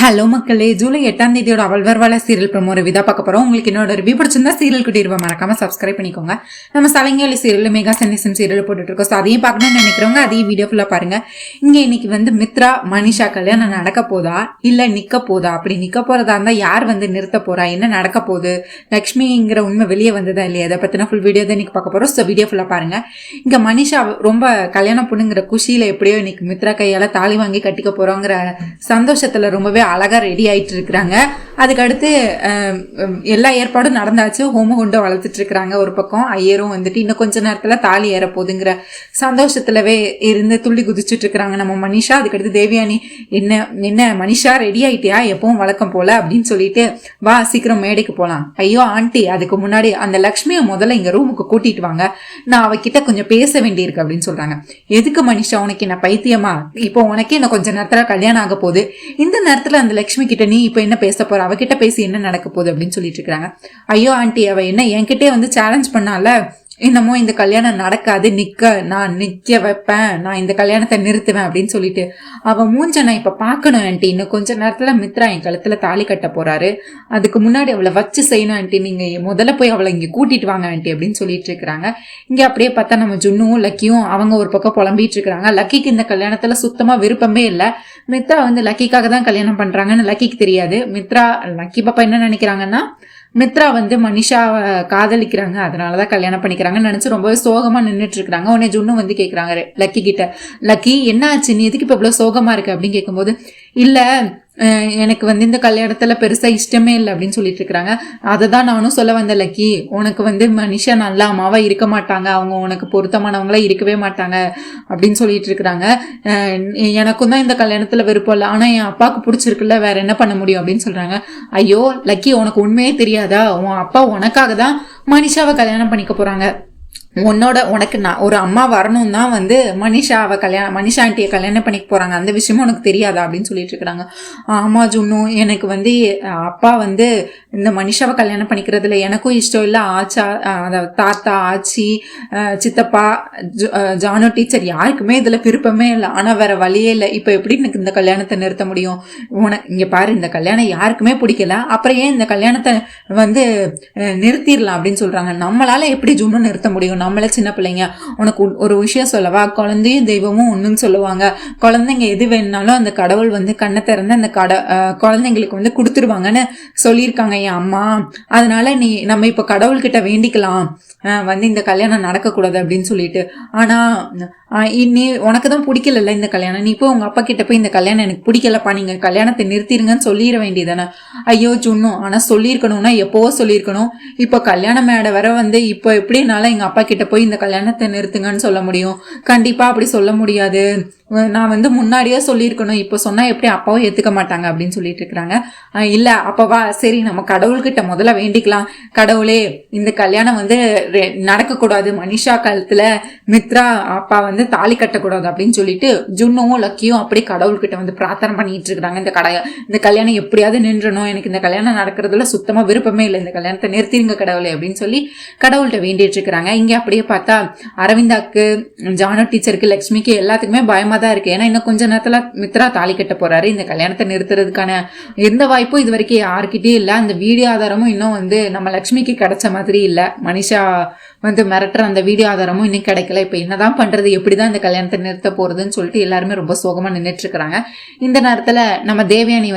Hello மக்களே, ஜூலை 8ஆம் தேதியோட அவள்வர்வால serial promo review தான் பார்க்க போறோம். உங்களுக்கு என்னோட ரிவ்யூ பிடிச்சிருந்தா சீரியல் குட்டிருவா மறக்காம சப்ஸ்கிரைப் பண்ணிக்கோங்க. நம்ம சலங்காலி சீரியல் மெகா சன்னிசம் சீரியல் போட்டுட்டு இருக்கோம். ஸோ அதையும் பார்க்கணும்னு நினைக்கிறவங்க அதையும் வீடியோ ஃபுல்லா பாருங்க. இங்க இன்னைக்கு மித்ரா மனிஷா கல்யாணம் நடக்க போதா இல்ல நிக்க போதா, அப்படி நிக்க போறதா இருந்தா யார் நிறுத்த போறா, என்ன நடக்க போகுது, லக்ஷ்மிங்கிற உண்மை வெளியே வந்ததா இல்லையா, அதை பத்தின ஃபுல் வீடியோ தான் இன்னைக்கு பார்க்க போறோம். ஸோ வீடியோ ஃபுல்லா பாருங்க. இங்க மனிஷா ரொம்ப கல்யாணம் பொண்ணுங்கிற குஷியில எப்படியோ இன்னைக்கு மித்ரா கையால தாலி வாங்கி கட்டிக்க போறோங்கிற சந்தோஷத்துல ரொம்பவே அழகா ரெடி ஆயிட்டு இருக்கிறாங்க. அதுக்கு அடுத்து எல்லா ஏற்பாடும் நடந்தாச்சு. ஹோம கொண்டு வளர்த்துட்டு இருக்கிறாங்க. ஒரு பக்கம் ஐயரும் இன்னும் கொஞ்ச நேரத்துல தாலி ஏற போகுதுங்கிற சந்தோஷத்துலவே இருந்து துள்ளி குதிச்சுட்டு இருக்கிறாங்க நம்ம மனிஷா. அதுக்கடுத்து தேவயானி என்ன மனிஷா ரெடி ஆயிட்டியா, எப்பவும் வழக்கம் போல அப்படின்னு சொல்லிட்டு வா சீக்கிரம் மேடைக்கு போலாம். ஐயோ ஆண்டி, அதுக்கு முன்னாடி அந்த லக்ஷ்மியை முதல்ல இங்க ரூமுக்கு கூட்டிட்டு வாங்க, நான் அவகிட்ட கொஞ்சம் பேச வேண்டியிருக்கு அப்படின்னு சொல்றாங்க. எதுக்கு மனிஷா, உனக்கு என்ன பைத்தியமா, இப்போ உனக்கு என்ன கொஞ்ச நேரத்துல கல்யாணம் ஆக போகுது, இந்த நேரத்துல அந்த லக்ஷ்மி கிட்ட நீ இப்ப என்ன பேச போற, அவகிட்ட பேசி என்ன நடக்க போகுது அப்படின்னு சொல்லிட்டு இருக்காங்க. ஐயோ ஆண்டி, அவ என்ன என்கிட்டே சேலஞ்ச் பண்ணால, என்னமோ இந்த கல்யாணம் நடக்காது, நான் நிக்க வைப்பேன், நான் இந்த கல்யாணத்தை நிறுத்துவேன் அப்படின்னு சொல்லிட்டு அவ மூஞ்ச நான் இப்ப பாக்கணும் ஆண்டி. இன்னும் கொஞ்ச நேரத்துல மித்ரா என் கழுத்துல தாலி கட்ட போறாரு, அதுக்கு முன்னாடி அவளை வச்சு செய்யணும் ஆண்டி, நீங்க முதல்ல போய் அவளை இங்க கூட்டிட்டு வாங்க ஆண்டி அப்படின்னு சொல்லிட்டு இருக்கிறாங்க. இங்க அப்படியே பார்த்தா நம்ம ஜுன்னுவும் லக்கியும் அவங்க ஒரு பக்கம் புலம்பிட்டு இருக்கிறாங்க. லக்கிக்கு இந்த கல்யாணத்துல சுத்தமா விருப்பமே இல்லை. மித்ரா லக்கிக்காக தான் கல்யாணம் பண்றாங்கன்னு லக்கிக்கு தெரியாது. லக்கி பாப்பா என்ன நினைக்கிறாங்கன்னா, மித்ரா மனிஷாவை காதலிக்கிறாங்க, அதனாலதான் கல்யாணம் பண்ணிக்கிறாங்கன்னு நினைச்சு ரொம்பவே சோகமா நின்றுட்டு இருக்காங்க. உடனே ஜுன்னு கேக்குறாங்க லக்கி கிட்ட, லக்கி என்ன ஆச்சு, நீ எதுக்கு இப்ப இவ்வளவு சோகமா இருக்கு அப்படின்னு கேட்கும்போது, இல்ல எனக்கு இந்த கல்யாணத்துல பெருசா இஷ்டமே இல்லை அப்படின்னு சொல்லிட்டு இருக்கிறாங்க. அதை தான் நானும் சொல்ல வந்த லக்கி, உனக்கு மனுஷா நல்ல அம்மாவா இருக்க மாட்டாங்க, அவங்க உனக்கு பொருத்தமானவங்களா இருக்கவே மாட்டாங்க அப்படின்னு சொல்லிட்டு இருக்கிறாங்க. எனக்கும் தான் இந்த கல்யாணத்துல விருப்பம் இல்லை, ஆனா என் அப்பாவுக்கு பிடிச்சிருக்குல்ல, வேற என்ன பண்ண முடியும் அப்படின்னு சொல்றாங்க. ஐயோ லக்கி, உனக்கு உண்மையே தெரியாதா, உன் அப்பா உனக்காக தான் மனிஷாவை கல்யாணம் பண்ணிக்க போறாங்க, உனக்கு நான் ஒரு அம்மா வரணும் தான் மனிஷா ஆண்டியை கல்யாணம் பண்ணிக்க போறாங்க, அந்த விஷயமும் உனக்கு தெரியாதா அப்படின்னு சொல்லிட்டு இருக்கிறாங்க. ஆமா ஜுன்னு, எனக்கு அப்பா இந்த மனிஷாவை கல்யாணம் பண்ணிக்கிறதுல எனக்கும் இஷ்டம் இல்லை, ஆச்சா அதாவது தாத்தா ஆச்சி சித்தப்பா ஜானு டீச்சர் யாருக்குமே இதுல விருப்பமே இல்லை, ஆனா வேற வழியே இல்லை, இப்ப எப்படி எனக்கு இந்த கல்யாணத்தை நிறுத்த முடியும், இங்க பாரு இந்த கல்யாணம் யாருக்குமே பிடிக்கல, அப்புறம் ஏன் இந்த கல்யாணத்தை நிறுத்திடலாம் அப்படின்னு சொல்றாங்க. நம்மளால எப்படி ஜுன்னு நிறுத்த முடியும், நம்மள சின்ன பிள்ளைங்க. உனக்கு ஒரு விஷயம் சொல்லவா, குழந்தையும் தெய்வமும் ஒண்ணுன்னு சொல்லுவாங்க. குழந்தைங்க எது வேணுனாலும் அந்த கடவுள் கண்ணை திறந்து அந்த குழந்தைங்களுக்கு கொடுத்துருவாங்கன்னு சொல்லியிருக்காங்க என் அம்மா. அதனால நம்ம இப்ப கடவுள்கிட்ட வேண்டிக்கலாம் இந்த கல்யாணம் நடக்கக்கூடாது அப்படின்னு சொல்லிட்டு. ஆனா நீ உனக்கு தான் பிடிக்கல இந்த கல்யாணம், நீ போய் உங்க அப்பா கிட்ட போய் இந்த கல்யாணம் எனக்கு பிடிக்கலப்பா, நீங்க கல்யாணத்தை நிறுத்திருங்கன்னு சொல்லிட வேண்டியதானே. ஐயோ ஜுன்னும், ஆனா சொல்லியிருக்கணும்னா எப்போ சொல்லியிருக்கணும், இப்போ கல்யாணம் மேடை வர இப்போ எப்படினால எங்க அப்பா கிட்ட போய் இந்த கல்யாணத்தை நிறுத்துங்கன்னு சொல்ல முடியும், கண்டிப்பா அப்படி சொல்ல முடியாது, நான் முன்னாடியே சொல்லியிருக்கணும், இப்போ சொன்னா எப்படி அப்பாவும் ஏத்துக்க மாட்டாங்க அப்படின்னு சொல்லிட்டு இருக்கிறாங்க. இல்ல அப்பவா சரி நம்ம கடவுள்கிட்ட முதல்ல வேண்டிக்கலாம், கடவுளே இந்த கல்யாணம் நடக்கக்கூடாது, மனிஷா காலத்துல மித்ரா அப்பா தாலி கட்டக்கூடாது அப்படின்னு சொல்லிட்டு ஜுன்னுவும் லக்கியும் அப்படி கடவுள்கிட்ட பிரார்த்தனை பண்ணிட்டு இருக்கிறாங்க. இந்த கல்யாணம் எப்படியாவது நின்றணும், எனக்கு இந்த கல்யாணம் நடக்கிறதுல சுத்தமா விருப்பமே இல்லை, இந்த கல்யாணத்தை நிறுத்திருங்க கடவுளே அப்படின்னு சொல்லி கடவுள்கிட்ட வேண்டிட்டு இருக்கிறாங்க. இங்க அப்படியே பார்த்தா அரவிந்தாக்கு ஜானு டீச்சருக்கு லட்சுமிக்கு எல்லாத்துக்குமே பயமா தான் இருக்கு. ஏன்னா இன்னும் கொஞ்ச நேரத்துல மித்ரா தாலி கட்ட போறாரு, இந்த கல்யாணத்தை நிறுத்துறதுக்கான எந்த வாய்ப்பும் இது வரைக்கும் யாருக்கிட்டே இல்ல, அந்த வீடியோ ஆதாரமும் இன்னும் நம்ம லட்சுமிக்கு கிடைச்ச மாதிரி இல்ல, மனிஷா மிரட்டுற அந்த வீடியோ ஆதாரமும் இன்னும் கிடைக்கல. இப்ப என்னதான் பண்றது, எப்படிதான் இந்த கல்யாணத்தை நிறுத்த போறதுன்னு சொல்லிட்டு எல்லாருமே ரொம்ப சோகமா நின்றுட்டு இருக்கிறாங்க. இந்த நேரத்துல நம்ம தேவயானி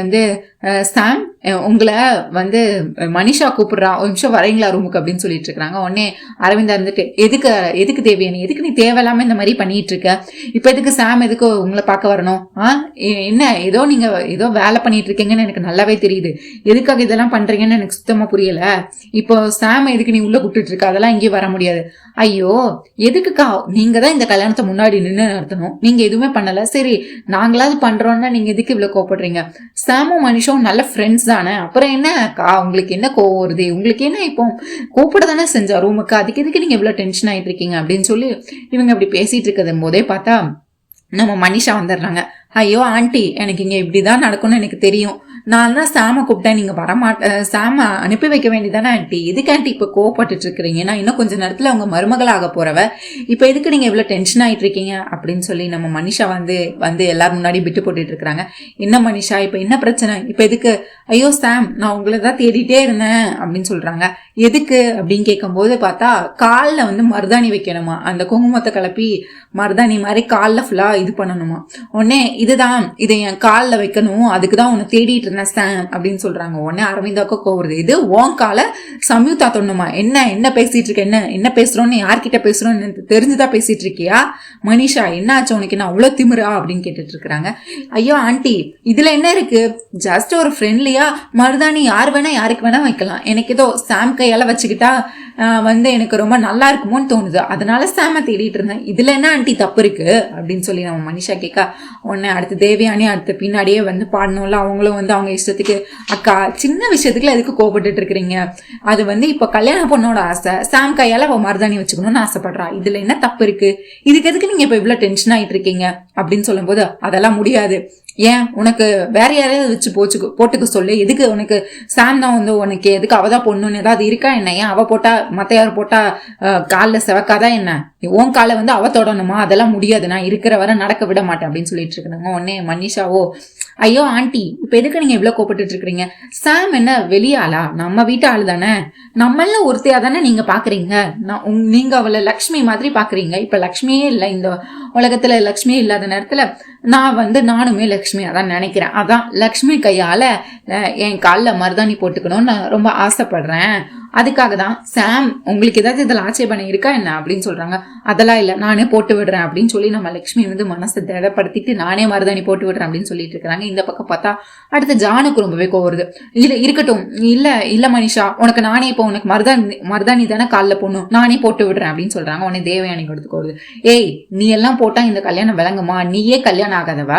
சாம் உங்களை மனிஷா கூப்பிடுறா, ஒரு நிமிஷம் வரீங்களா ரூமுக்கு அப்படின்னு சொல்லிட்டு இருக்காங்க. உடனே அரவிந்தா எதுக்கு தேவயானி, எதுக்கு நீ தேவையில்லாம இந்த மாதிரி பண்ணிட்டு இருக்க, இப்ப எதுக்கு சாம் எதுக்கு உங்களை பார்க்க வரணும், என்ன நீங்க ஏதோ வேலை பண்ணிட்டு இருக்கீங்கன்னு எனக்கு நல்லாவே தெரியுது, எதுக்காக இதெல்லாம் பண்றீங்கன்னு எனக்கு சுத்தமா புரியல, இப்போ சாம் எதுக்கு நீ உள்ள கூப்பிட்டு இருக்க, அதெல்லாம் இங்கேயும் வர முடியாது. ஐயோ எதுக்குக்கா, நீங்க தான் இந்த கல்யாணத்தை முன்னாடி நின்று நடத்தணும், நீங்க எதுவுமே பண்ணல, சரி நாங்களாவது பண்றோம்னா நீங்க எதுக்கு இவ்வளவு கோவப்படுறீங்க, சாமும் மனுஷம் நல்ல ஃப்ரெண்ட்ஸ் தானே, அப்புறம் என்ன அக்கா உங்களுக்கு என்ன கோவம் வருது, உங்களுக்கு என்ன இப்போ கூப்பிட தானே செஞ்சா ரூமுக்கு, அதுக்கு எதுக்கு நீங்க இவ்வளவு டென்ஷன் ஆயிட்டு இருக்கீங்க அப்படின்னு சொல்லி இவங்க அப்படி பேசிட்டு இருக்கிறது போதே பார்த்தா நம்ம மனிஷா வந்துடுறாங்க. ஐயோ ஆண்டி, எனக்கு இங்க இப்படிதான் நடக்கும்னு எனக்கு தெரியும், நான் தான் சாம கூப்பிட்டேன், நீங்க சாம அனுப்பி வைக்க வேண்டியதானே ஆண்டி, எதுக்கு ஆண்டி இப்ப கோவப்பட்டுட்டு இருக்கிறீங்க, நான் இன்னும் கொஞ்ச நேரத்துல அவங்க மருமகளாக போறவ, இப்ப எதுக்கு நீங்க இவ்வளவு டென்ஷன் ஆயிட்டு இருக்கீங்க அப்படின்னு சொல்லி நம்ம மனிஷா வந்து எல்லாரும் முன்னாடி விட்டு போட்டுட்டு இருக்காங்க. என்ன மனிஷா இப்ப என்ன பிரச்சனை, இப்ப எதுக்கு, ஐயோ சாம் நான் உங்களை தான் தேடிட்டே இருந்தேன் அப்படின்னு சொல்றாங்க. எதுக்கு அப்படின்னு கேட்கும்போது பார்த்தா காலில் வந்து மருதாணி வைக்கணுமா, அந்த குங்குமத்தை கலப்பி மருதாணி மாதிரி காலில் ஃபுல்லா இது பண்ணணுமா. உடனே இதுதான் இதை என் காலில் வைக்கணும், அதுக்குதான் உன்னை தேடிட்டு இருந்தேன் சாம் அப்படின்னு சொல்றாங்க. உடனே அரவிந்தாக்கா கோவருது, இது உன் காலை சம்யுக்தா தொண்ணுமா, என்ன பேசிட்டு இருக்க, என்ன பேசுறோன்னு யார்கிட்ட பேசுறோன்னு தெரிஞ்சுதான் பேசிட்டு இருக்கியா மனிஷா, என்ன ஆச்சு உனக்கு, நான் அவ்வளவு திமிரா அப்படின்னு கேட்டுட்டு இருக்கிறாங்க. ஐயோ ஆண்டி இதுல என்ன இருக்கு, ஜஸ்ட் ஒரு ஃப்ரெண்ட்லியா மருதாணி யார் வேணா யாருக்கு வேணா வைக்கலாம், எனக்கு ஏதோ சாம் கையால வச்சுக்கிட்டா வந்து எனக்கு ரொம்ப நல்லா இருக்குமோன்னு தோணுது, அதனால சாம தேடிட்டு இருந்தேன், இதுல என்ன ஆண்டி தப்பு இருக்கு அப்படின்னு சொல்லி நம்ம மனிஷா கேட்க. உடனே அடுத்து தேவயானி அடுத்து பின்னாடியே வந்து பாடணும்ல, அவங்களும் வந்து அவங்க இஷ்டத்துக்கு, அக்கா சின்ன விஷயத்துக்குள்ள எதுக்கு கோபப்பட்டு இருக்கிறீங்க, அது வந்து இப்ப கல்யாண பொண்ணோட ஆசை, சாம் கையால அவ மருதாணி வச்சுக்கணும்னு ஆசைப்படுறா, இதுல என்ன தப்பு இருக்கு, இதுக்கு எதுக்கு நீங்க இப்ப இவ்வளவு டென்ஷன் ஆயிட்டு இருக்கீங்க அப்படின்னு சொல்லும் போது, அதெல்லாம் முடியாது, ஏன் உனக்கு வேற யாரையாவது வச்சு போட்டுக்க சொல்லு, எதுக்கு உனக்கு சாம் தான் வந்து உனக்கு எதுக்கு அவதான் பொண்ணுன்னு ஏதாவது இருக்கா என்ன, ஏன் அவ போட்டா மத்த யாரும் போட்டா காலில் செவக்காதான் என்ன, உன் காலை வந்து அவ தொடணுமா, அதெல்லாம் முடியாது, நான் இருக்கிற வரை நடக்க விட மாட்டேன் அப்படின்னு சொல்லிட்டு இருக்கிறாங்க. உடனே மனிஷாவோ, ஐயோ ஆண்டி இப்ப எதுக்கு நீங்க இவ்வளவு கோப்பட்டு இருக்கிறீங்க, சாம் என்ன வெளியாளா, நம்ம வீட்டு ஆளு தானே, நம்மள ஒருத்தையா தானே நீங்க பாக்குறீங்க, நீங்க அவளை லக்ஷ்மி மாதிரி பாக்குறீங்க, இப்ப லக்ஷ்மியே இல்லை இந்த உலகத்துல, லக்ஷ்மியே இல்லாத நேரத்துல நானுமே லக்ஷ்மியா தான் நினைக்கிறேன், அதான் லக்ஷ்மி கையால என் காலில் மருதாணி போட்டுக்கணும்னு நான் ரொம்ப ஆசைப்படுறேன், அதுக்காக தான் சாம் உங்களுக்கு ஏதாவது இதில் ஆட்சேபனை இருக்கா என்ன அப்படின்னு சொல்றாங்க. அதெல்லாம் இல்லை நானே போட்டு விடுறேன் அப்படின்னு சொல்லி நம்ம லக்ஷ்மி வந்து மனசை திடப்படுத்திட்டு நானே மருதாணி போட்டு விடுறேன் அப்படின்னு சொல்லிட்டு இருக்கிறாங்க. இந்த பக்கம் பார்த்தா அடுத்து ஜானுக்கு ரொம்பவே கோவருது. இல்ல இருக்கட்டும், இல்ல மனிஷா உனக்கு நானே இப்போ உனக்கு மருதாணி தானே காலில் போடணும், நானே போட்டு விடுறேன் அப்படின்னு சொல்றாங்க. உடனே தேவயானி கொடுத்து கோருது, ஏய் நீ எல்லாம் போட்டா இந்த கல்யாணம் விளங்குமா, நீயே கல்யாணம் ஆகாதவ,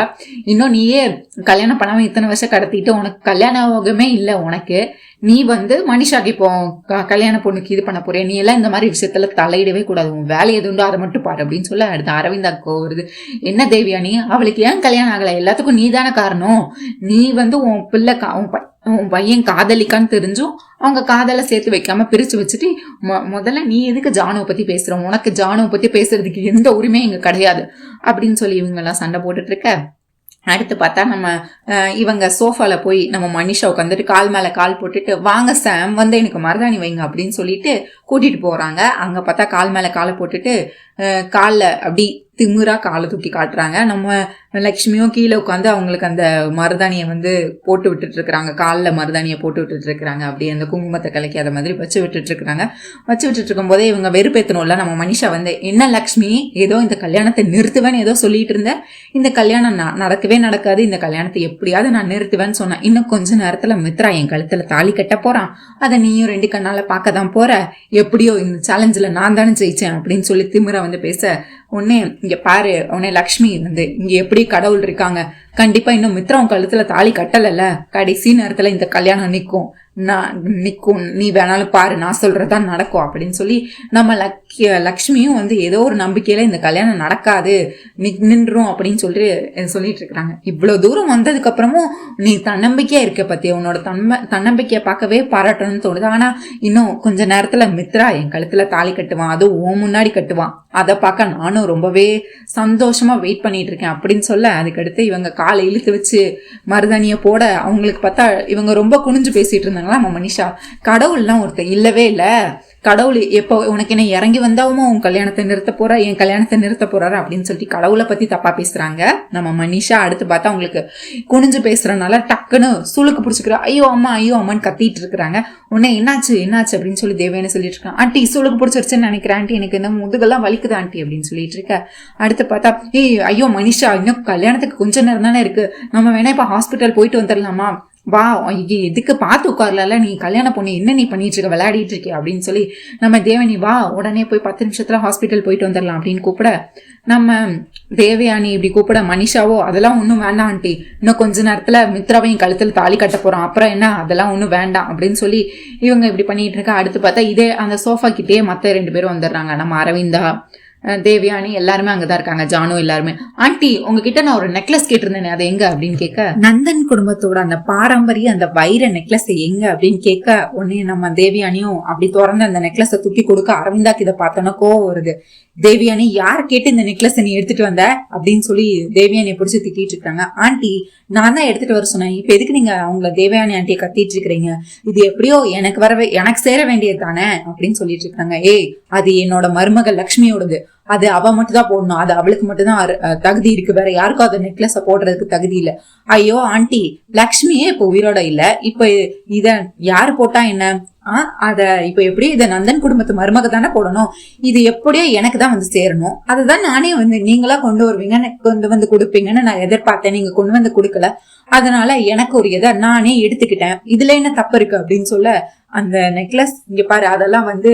இன்னும் நீயே கல்யாணம் பண்ணாம இத்தனை வருஷம் கடத்திட்டு உனக்கு கல்யாணமே இல்லை, உனக்கு நீ வந்து மனிஷாக்கு இப்போ கல்யாண பொண்ணுக்கு இது பண்ண போறிய, நீ எல்லாம் இந்த மாதிரி விஷயத்துல தலையிடவே கூடாது, உன் வேலை எது உண்டோ அதை மட்டும் பாரு அப்படின்னு சொல்ல அடுத்து அரவிந்தாக்கு வருது. என்ன தேவியானி அவளுக்கு ஏன் கல்யாணம் ஆகல, எல்லாத்துக்கும் நீ தானே காரணம், நீ வந்து உன் பிள்ளை உன் பையன் காதலிக்கான்னு தெரிஞ்சும் அவங்க காதலை சேர்த்து வைக்காம பிரிச்சு வச்சுட்டு முதல்ல நீ எதுக்கு ஜானுவை பத்தி பேசுற, உனக்கு ஜானுவை பத்தி பேசுறதுக்கு எந்த உரிமையும் இங்க கிடையாது அப்படின்னு சொல்லி இவங்க எல்லாம் சண்டை போட்டுட்டு இருக்க. அடுத்து பார்த்தா நம்ம இவங்க சோஃபால போய் நம்ம மனிஷா உட்காந்துட்டு கால் மேல கால் போட்டுட்டு, வாங்க சாம் வந்து எனக்கு மருதாணி வைங்க அப்படின்னு சொல்லிட்டு கூட்டிட்டு போறாங்க. அங்க பார்த்தா கால் மேல காலை போட்டுட்டு காலில் அப்படி திமுறா காலை தூக்கி காட்டுறாங்க. நம்ம லக்ஷ்மியும் கீழே உட்காந்து அவங்களுக்கு அந்த மருதாணியை வந்து போட்டு விட்டுட்டு இருக்கிறாங்க, காலில் மருதாணியை போட்டு விட்டுட்டு இருக்கிறாங்க, அப்படியே அந்த குங்குமத்தை கலக்கி அதை மாதிரி வச்சு விட்டுட்டு இருக்கிறாங்க. வச்சு விட்டுட்டு இருக்கும் போதே இவங்க வெறுப்பேற்றணும்ல, நம்ம மனிஷா வந்து, என்ன லக்ஷ்மி ஏதோ இந்த கல்யாணத்தை நிறுத்துவேன்னு ஏதோ சொல்லிட்டு இருந்தேன், இந்த கல்யாணம் நடக்கவே நடக்காது, இந்த கல்யாணத்தை எப்படியாவது நான் நிறுத்துவேன்னு சொன்னேன், இன்னும் கொஞ்ச நேரத்துல மித்ரா என் கழுத்துல தாலி கட்ட போறான், அதை நீயும் 2 கண்ணால பார்க்க தான் போற, எப்படியோ இந்த சேலஞ்சில் நான் தானே ஜெயிச்சேன் அப்படின்னு சொல்லி திமுறா வந்து பேச, உடனே இங்க பாரு உடனே லக்ஷ்மி வந்து, இங்க எப்படி கடவுள் இருக்காங்க, கண்டிப்பா இன்னும் மித்ரா உன் கழுத்துல தாலி கட்டலல்ல, கடைசி நேரத்துல இந்த கல்யாணம் நிற்கும், நீ வேணாலும் பாரு, நான் சொல்றதான் நடக்கும் அப்படின்னு சொல்லி நம்ம லக்ஷ்மியும் வந்து ஏதோ ஒரு நம்பிக்கையில இந்த கல்யாணம் நடக்காது நின்றும் அப்படின்னு சொல்லிட்டு இருக்கிறாங்க. இவ்வளவு தூரம் வந்ததுக்கு அப்புறமும் நீ தன்னம்பிக்கையா இருக்க பத்தியா, உன்னோட தன்னம்பிக்கையை பார்க்கவே பாராட்டணும்னு தோணுது. ஆனா இன்னும் கொஞ்ச நேரத்துல மித்ரா என் கழுத்துல தாலி கட்டுவான், அதுவும் உன் முன்னாடி கட்டுவான், அதை பார்க்க நானும் ரொம்பவே சந்தோஷமா வெயிட் பண்ணிட்டு இருக்கேன் அப்படின்னு சொல்ல, அதுக்கடுத்து இவங்க காலை இழுத்து வச்சு மருதாணிய போட அவங்களுக்கு பார்த்தா இவங்க ரொம்ப குனிஞ்சு பேசிட்டு இருந்தாங்க. நம்ம மனிஷா, கடவுள்லாம் ஒருத்தர் இல்லவே இல்ல, கடவுள் எப்போ உனக்கு என்ன இறங்கி வந்தாவுமோ உன் கல்யாணத்தை நிறுத்த போற, என் கல்யாணத்தை நிறுத்த போறாரு அப்படின்னு சொல்லிட்டு கடவுளை பத்தி தப்பா பேசுறாங்க நம்ம மனிஷா. அடுத்து பார்த்தா அவங்களுக்கு குனிஞ்சு பேசுறதுனால டக்குன்னு சுளுக்கு பிடிச்சிக்கிற, ஐயோ அம்மான்னு கத்திட்டு இருக்கிறாங்க. உடனே என்னாச்சு அப்படின்னு சொல்லி தேவையான சொல்லிட்டு இருக்காங்க. ஆண்டி சுளுக்கு பிடிச்சிருச்சுன்னு நினைக்கிறேன் ஆண்டி, எனக்கு இந்த முதுகெல்லாம் வலிக்குது ஆண்டி அப்படின்னு சொல்லிட்டு இருக்க. அடுத்து பார்த்தா, ஐயோ மனிஷா இன்னும் கல்யாணத்துக்கு கொஞ்ச நேரம் தானே இருக்கு, நம்ம வேணா இப்ப ஹாஸ்பிட்டல் போயிட்டு வந்துடலாமா, வா எதுக்கு பார்த்து உட்கார்ல, நீ கல்யாணம் பொண்ணு என்ன நீ பண்ணிட்டு இருக்க, விளையாடிட்டு இருக்கே அப்படின்னு சொல்லி நம்ம தேவனி, வா உடனே போய் 10 நிமிஷத்துல ஹாஸ்பிட்டல் போயிட்டு வந்துடலாம் அப்படின்னு கூப்பிட, நம்ம தேவயானி இப்படி கூப்பிட மனிஷாவோ, அதெல்லாம் ஒன்றும் வேண்டாம் ஆண்டி, இன்னும் கொஞ்ச நேரத்துல மித்ராவையும் கழுத்துல தாலி கட்ட போறோம், அப்புறம் என்ன அதெல்லாம் ஒன்றும் வேண்டாம் அப்படின்னு சொல்லி இவங்க இப்படி பண்ணிட்டு இருக்கா. அடுத்து பார்த்தா இதே அந்த சோஃபா கிட்டே மற்ற 2 பேரும் வந்துடுறாங்க. நம்ம அரவிந்தா தேவயானி எல்லாருமே அங்கதான் இருக்காங்க, ஜானு எல்லாருமே. ஆண்டி உங்ககிட்ட நான் ஒரு நெக்லஸ் கேட்டிருந்தேன், அது எங்க அப்படின்னு கேட்க, நந்தன் குடும்பத்தோட அந்த பாரம்பரிய அந்த வைர நெக்லஸ் எங்க அப்படின்னு கேட்க, உடனே நம்ம தேவயானியும் அப்படி திறந்து அந்த நெக்லஸை தூக்கி கொடுக்க, அரவிந்தாக்கு இதை பார்த்தோன்னா கோவம் வருது. தேவயானி யார் கேட்டு இந்த நெக்லஸ் நீ எடுத்துட்டு வந்த அப்படின்னு சொல்லி தேவயானியை பிடிச்சி திட்டிட்டு இருக்காங்க. ஆண்டி நான் தான் எடுத்துட்டு வர சொன்னேன், இப்ப எதுக்கு நீங்க அவங்கள தேவயானி ஆண்டியை கத்திட்டு இருக்கிறீங்க, இது எப்படியோ எனக்கு சேர வேண்டியது தானே அப்படின்னு சொல்லிட்டு இருக்காங்க. ஏய் அது என்னோட மருமகள் லட்சுமியோடது, அது அவ மட்டும் தான் போடணும், அது அவளுக்கு மட்டும் தான் தகுதி இருக்கு, வேற யாருக்கும் அந்த நெக்லஸ போடுறதுக்கு தகுதி இல்ல. ஐயோ ஆண்டி லக்ஷ்மியே இப்ப உயிரோட இல்ல, இப்ப இத யாரு போட்டா என்ன, அத இப்ப எப்படி இத நந்தன் குடும்பத்து மருமக தானே போடணும், இது எப்படியோ எனக்கு தான் வந்து சேரணும், அதுதான் நானே வந்து நீங்களா கொண்டு வருவீங்க கொண்டு வந்து கொடுப்பீங்கன்னு நான் எதிர்பார்த்தேன், நீங்க கொண்டு வந்து கொடுக்கல, அதனால எனக்கு ஒரு இதை நானே எடுத்துக்கிட்டேன், இதுல என்ன தப்பு இருக்கு அப்படின்னு சொல்ல, அந்த நெக்லஸ் இங்க பாரு அதெல்லாம் வந்து